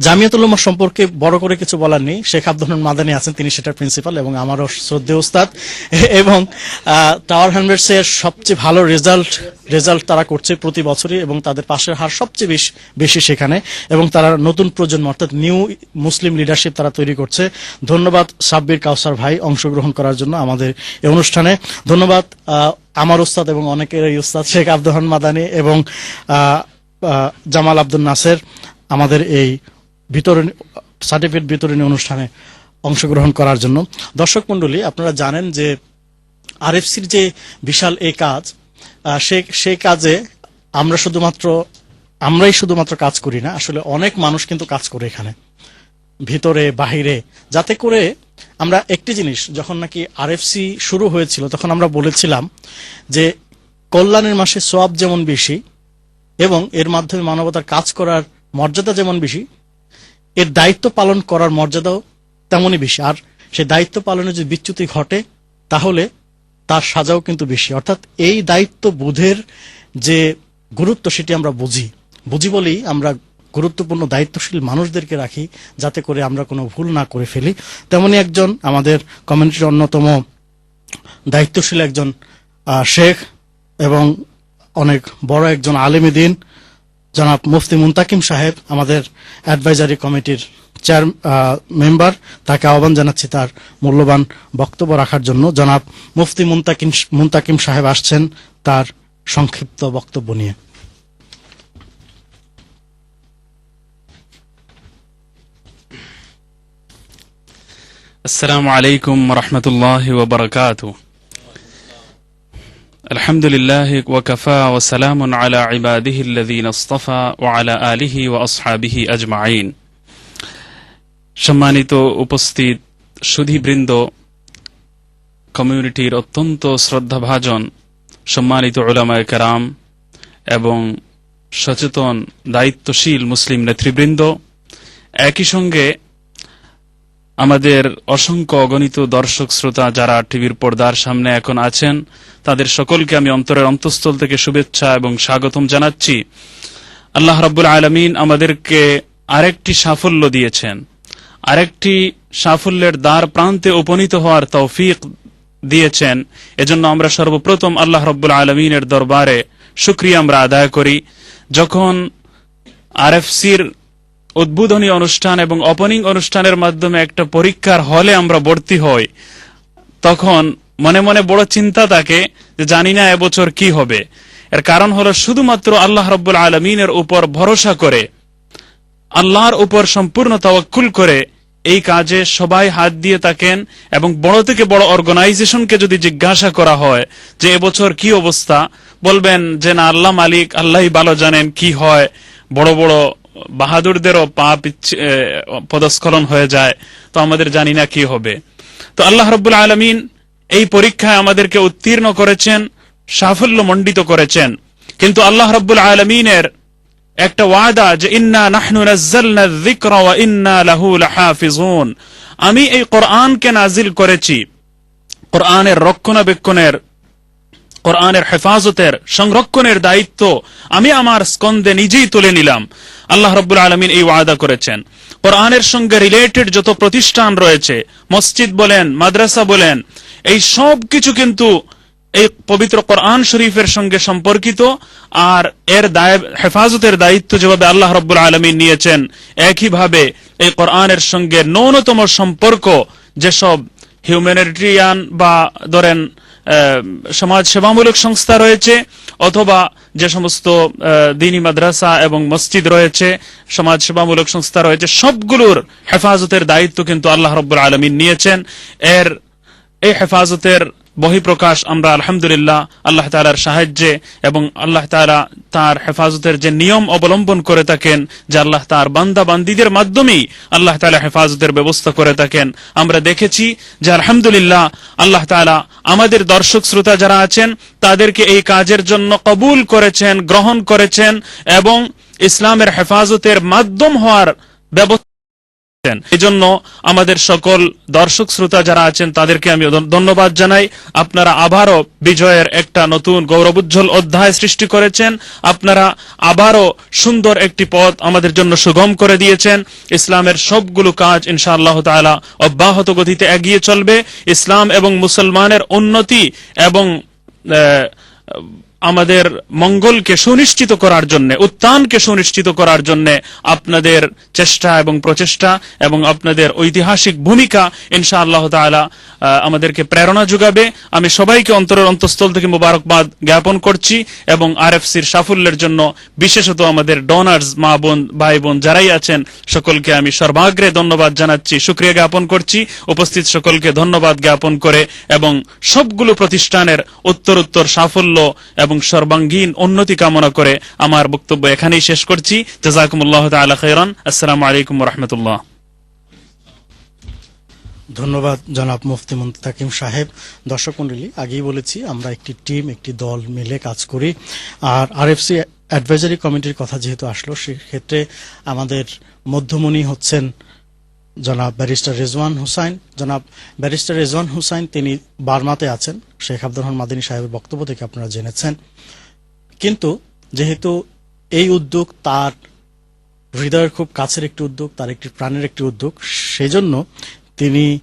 জামিয়াতুল উম্মাহ সম্পর্কে বড় করে কিছু বলার নেই, শেখ আব্দুল রহমান মাদানী আছেন, তিনি সেটার প্রিন্সিপাল এবং আমারও শ্রদ্ধেয় ওস্তাদ এবং টাওয়ার হ্যামলেটস এর সবচেয়ে ভালো রেজাল্ট তারা করছে প্রতি বছরই এবং তাদের পাশের হার সবচেয়ে বেশি সেখানে এবং তারা নতুন প্রজন্ম অর্থাৎ নিউ মুসলিম লিডারশিপ তারা তৈরি করছে। ধন্যবাদ সাব্বির কাউসার ভাই অংশগ্রহণ করার জন্য আমাদের এই অনুষ্ঠানে। ধন্যবাদ আমার ওস্তাদ এবং অনেকের এই ওস্তাদ শেখ আব্দুল রহমান মাদানী এবং জামাল আব্দুল নাসের আমাদের এই সার্টিফিকেট বিতরণী অনুষ্ঠানে অংশগ্রহণ করার জন্য। দর্শক মণ্ডলী, আপনারা জানেন যে আরএফসির যে বিশাল এই কাজ, সেই কাজে আমরাই শুধুমাত্র কাজ করি না, আসলে অনেক মানুষ কিন্তু কাজ করে এখানে। ভিতরে বাহিরে, যাতে করে আমরা একটি জিনিস, যখন নাকি আরএফসি শুরু হয়েছিল তখন আমরা বলেছিলাম যে কল্যাণের মাসে সওয়াব যেমন বেশি এবং এর মাধ্যমে মানবতার কাজ করার মর্যাদা যেমন বেশি, এর দায়িত্ব পালন করার মর্যাদাও তেমনই বেশি। আর সে দায়িত্ব পালনে যদি বিচ্যুতি ঘটে তাহলে তার সাজাও কিন্তু বেশি। অর্থাৎ এই দায়িত্ব বোধের যে গুরুত্ব সেটি আমরা বুঝি বলেই আমরা গুরুত্বপূর্ণ দায়িত্বশীল মানুষদেরকে রাখি, যাতে করে আমরা কোনো ভুল না করে ফেলি। তেমনি একজন আমাদের কমিউনিটির অন্যতম দায়িত্বশীল একজন শেখ এবং অনেক বড় একজন আলেমে দ্বীন জনাব মুফতি মুন্তাকিম সাহেব, আমাদের অ্যাডভাইজারি কমিটির মেম্বার, তাকে আহ্বান জানাচ্ছি তার মূল্যবান বক্তব্য রাখার জন্য। জনাব মুফতি মুন্তাকিম সাহেব আসছেন তার সংক্ষিপ্ত বক্তব্য নিয়ে। السلام عليكم ورحمة الله وبركاته. الحمد لله وكفى وسلام على عباده الذين اصطفى وعلى آله وأصحابه أجمعين. সম্মানিত উপস্থিত সুধীবৃন্দ, কমিউনিটির অত্যন্ত শ্রদ্ধাভাজন সম্মানিত উলামায়ে কেরাম এবং সচেতন দায়িত্বশীল মুসলিম নেতৃবৃন্দ, একই সঙ্গে আমাদের অসংখ্য অগণিত দর্শক শ্রোতা যারা টিভির পর্দার সামনে এখন আছেন, তাদের সকলকে আমি অন্তরের অন্তঃস্থল থেকে শুভেচ্ছা এবং স্বাগতম জানাচ্ছি। আল্লাহ রাব্বুল আলামিন আমাদেরকে আরেকটি সাফল্য দিয়েছেন, আরেকটি সাফল্যের দ্বার প্রান্তে উপনীত হওয়ার তৌফিক দিয়েছেন। এজন্য আমরা সর্বপ্রথম আল্লাহ রাব্বুল আলামিনের দরবারে শুকরিয়া আমরা আদায় করি। যখন আরএফসির উদ্বোধনী অনুষ্ঠান এবং ওপেনিং অনুষ্ঠানের মাধ্যমে একটা পরীক্ষার হলে আমরা ভর্তি হই, তখন মনে মনে বড় চিন্তা থাকে যে জানি না এবছর কি হবে। এর কারণ হলো শুধুমাত্র আল্লাহ রাব্বুল আলামিনের উপর ভরসা করে, আল্লাহর উপর সম্পূর্ণ তাওয়াক্কুল করে এই কাজে সবাই হাত দিয়ে থাকেন। এবং বড় থেকে বড় অর্গানাইজেশনকে যদি জিজ্ঞাসা করা হয় যে এবছর কি অবস্থা, বলবেন যে না, আল্লাহ মালিক, আল্লাহই ভালো জানেন কি হয়। বড় বড় বাহাদুরদেরও পদস্খলন হয়ে যায়, তো আমাদের জানি না কি হবে। তো আল্লাহ রাব্বুল আলামিন এই পরীক্ষায় আমাদেরকে উত্তীর্ণ করেছেন, সাফল্য মণ্ডিত করেছেন। কিন্তু আল্লাহ রাব্বুল আলামিনের একটা ওয়াদা যে ইন্না নাহনু নাযালনা যিকরা ওয়া ইন্না লাহু লাহাফিজুন, আমি এই কোরআনকে নাজিল করেছি, কোরআনের রক্ষণাবেক্ষণের, কোরআনের হেফাজতের, সংরক্ষণের দায়িত্ব আমি আমার স্কন্ধে নিজেই তুলে নিলাম। আল্লাহ রাব্বুল আলামিন এই ওয়াদা করেছেন। কোরআনের সঙ্গে রিলেটেড যত প্রতিষ্ঠান রয়েছে, মসজিদ বলেন, মাদ্রাসা বলেন, এই সব কিছু কিন্তু এই পবিত্র কোরআন শরীফের সঙ্গে সম্পর্কিত। আর এর হেফাজতের দায়িত্ব যেভাবে আল্লাহ রাব্বুল আলামিন নিয়েছেন, একইভাবে এই কোরআনের সঙ্গে ন্যূনতম সম্পর্ক যেসব হিউম্যানিটেরিয়ান বা ধরেন সমাজ সেবামূলক সংস্থা রয়েছে, অথবা যে সমস্ত দ্বীনি মাদ্রাসা এবং মসজিদ রয়েছে, সমাজ সেবামূলক সংস্থা রয়েছে, সবগুলোর হেফাজতের দায়িত্ব কিন্তু আল্লাহ রাব্বুল আলামিন নিয়েছেন। এই হেফাজতের বহিঃপ্রকাশ আমরা আলহামদুলিল্লাহ আল্লাহ তাআলার সাহায্যে এবং আল্লাহ তাআলা তার হেফাজতের যে নিয়ম অবলম্বন করে থাকেন, যে আল্লাহ তার বান্দা বান্দীদের মাধ্যমেই আল্লাহ তাআলা হেফাজতের ব্যবস্থা করে থাকেন, আমরা দেখেছি যে আলহামদুলিল্লাহ আল্লাহ তাআলা আমাদের দর্শক শ্রোতা যারা আছেন তাদেরকে এই কাজের জন্য কবুল করেছেন, গ্রহণ করেছেন এবং ইসলামের হেফাজতের মাধ্যম হওয়ার ব্যবস্থা। এই জন্য আমাদের সকল দর্শক শ্রোতা যারা আছেন তাদেরকে আমি ধন্যবাদ জানাই। আপনারা আবারও বিজয়ের একটা নতুন গৌরবোজ্জ্বল অধ্যায় সৃষ্টি করেছেন, আপনারা আবারও সুন্দর একটি পথ আমাদের জন্য সুগম করে দিয়েছেন। ইসলামের সবগুলো কাজ ইনশাআল্লাহ তাআলা অব্যাহত গতিতে এগিয়ে চলবে। ইসলাম এবং মুসলমানের উন্নতি এবং আমাদের মঙ্গলকে সুনিশ্চিত করার জন্য, উত্থানকে সুনিশ্চিত করার জন্য আপনাদের চেষ্টা এবং প্রচেষ্টা এবং আপনাদের ঐতিহাসিক ভূমিকা ইনশাআল্লাহ তাআলা আমাদেরকে প্রেরণা যোগাবে। আমি সবাইকে অন্তরের অন্তঃস্থল থেকে মোবারকবাদ জ্ঞাপন করছি এবং আরএফসির সাফল্যের জন্য বিশেষত আমাদের ডোনার্স, মা বোন, ভাই বোন যারাই আছেন সকলকে আমি সর্বাগ্রে ধন্যবাদ জানাচ্ছি, শুকরিয়া জ্ঞাপন করছি। উপস্থিত সকলকে ধন্যবাদ জ্ঞাপন করে এবং সবগুলো প্রতিষ্ঠানের উত্তরোত্তর সাফল্য এবং সর্বাঙ্গীন উন্নতি কামনা করে আমার বক্তব্য এখানেই শেষ করছি। জাযাকুমুল্লাহু তাআলা খাইরান। আসসালামু আলাইকুম ওয়া রাহমাতুল্লাহ। ধন্যবাদ জনাব মুফতি মুনতাকিম সাহেব। দর্শক মণ্ডলী, আগেই বলেছি আমরা একটি টিম, একটি দল মিলে কাজ করি। আর আরএফসি অ্যাডভাইজারি কমিটির কথা যেহেতু আসলো, সেক্ষেত্রে আমাদের মধ্যমণি হচ্ছেন জনাব ব্যারিস্টার রেজওয়ান হুসাইন। জনাব ব্যারিস্টার রেজওয়ান হুসাইন তিনি বার্মাতে আছেন, শেখ আব্দুর রহমান মাদানী সাহেবের বক্তব্য থেকে আপনারা জেনেছেন। কিন্তু যেহেতু এই উদ্যোগ তার হৃদয়ের খুব কাছের একটি উদ্যোগ, তার একটি প্রাণের একটি উদ্যোগ, সেজন্য তিনি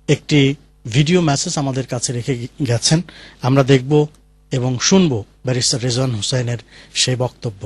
একটি ভিডিও মেসেজ আমাদের কাছে রেখে গেছেন। আমরা দেখব এবং শুনব ব্যারিস্টার রেজওয়ান হুসাইনের সেই বক্তব্য।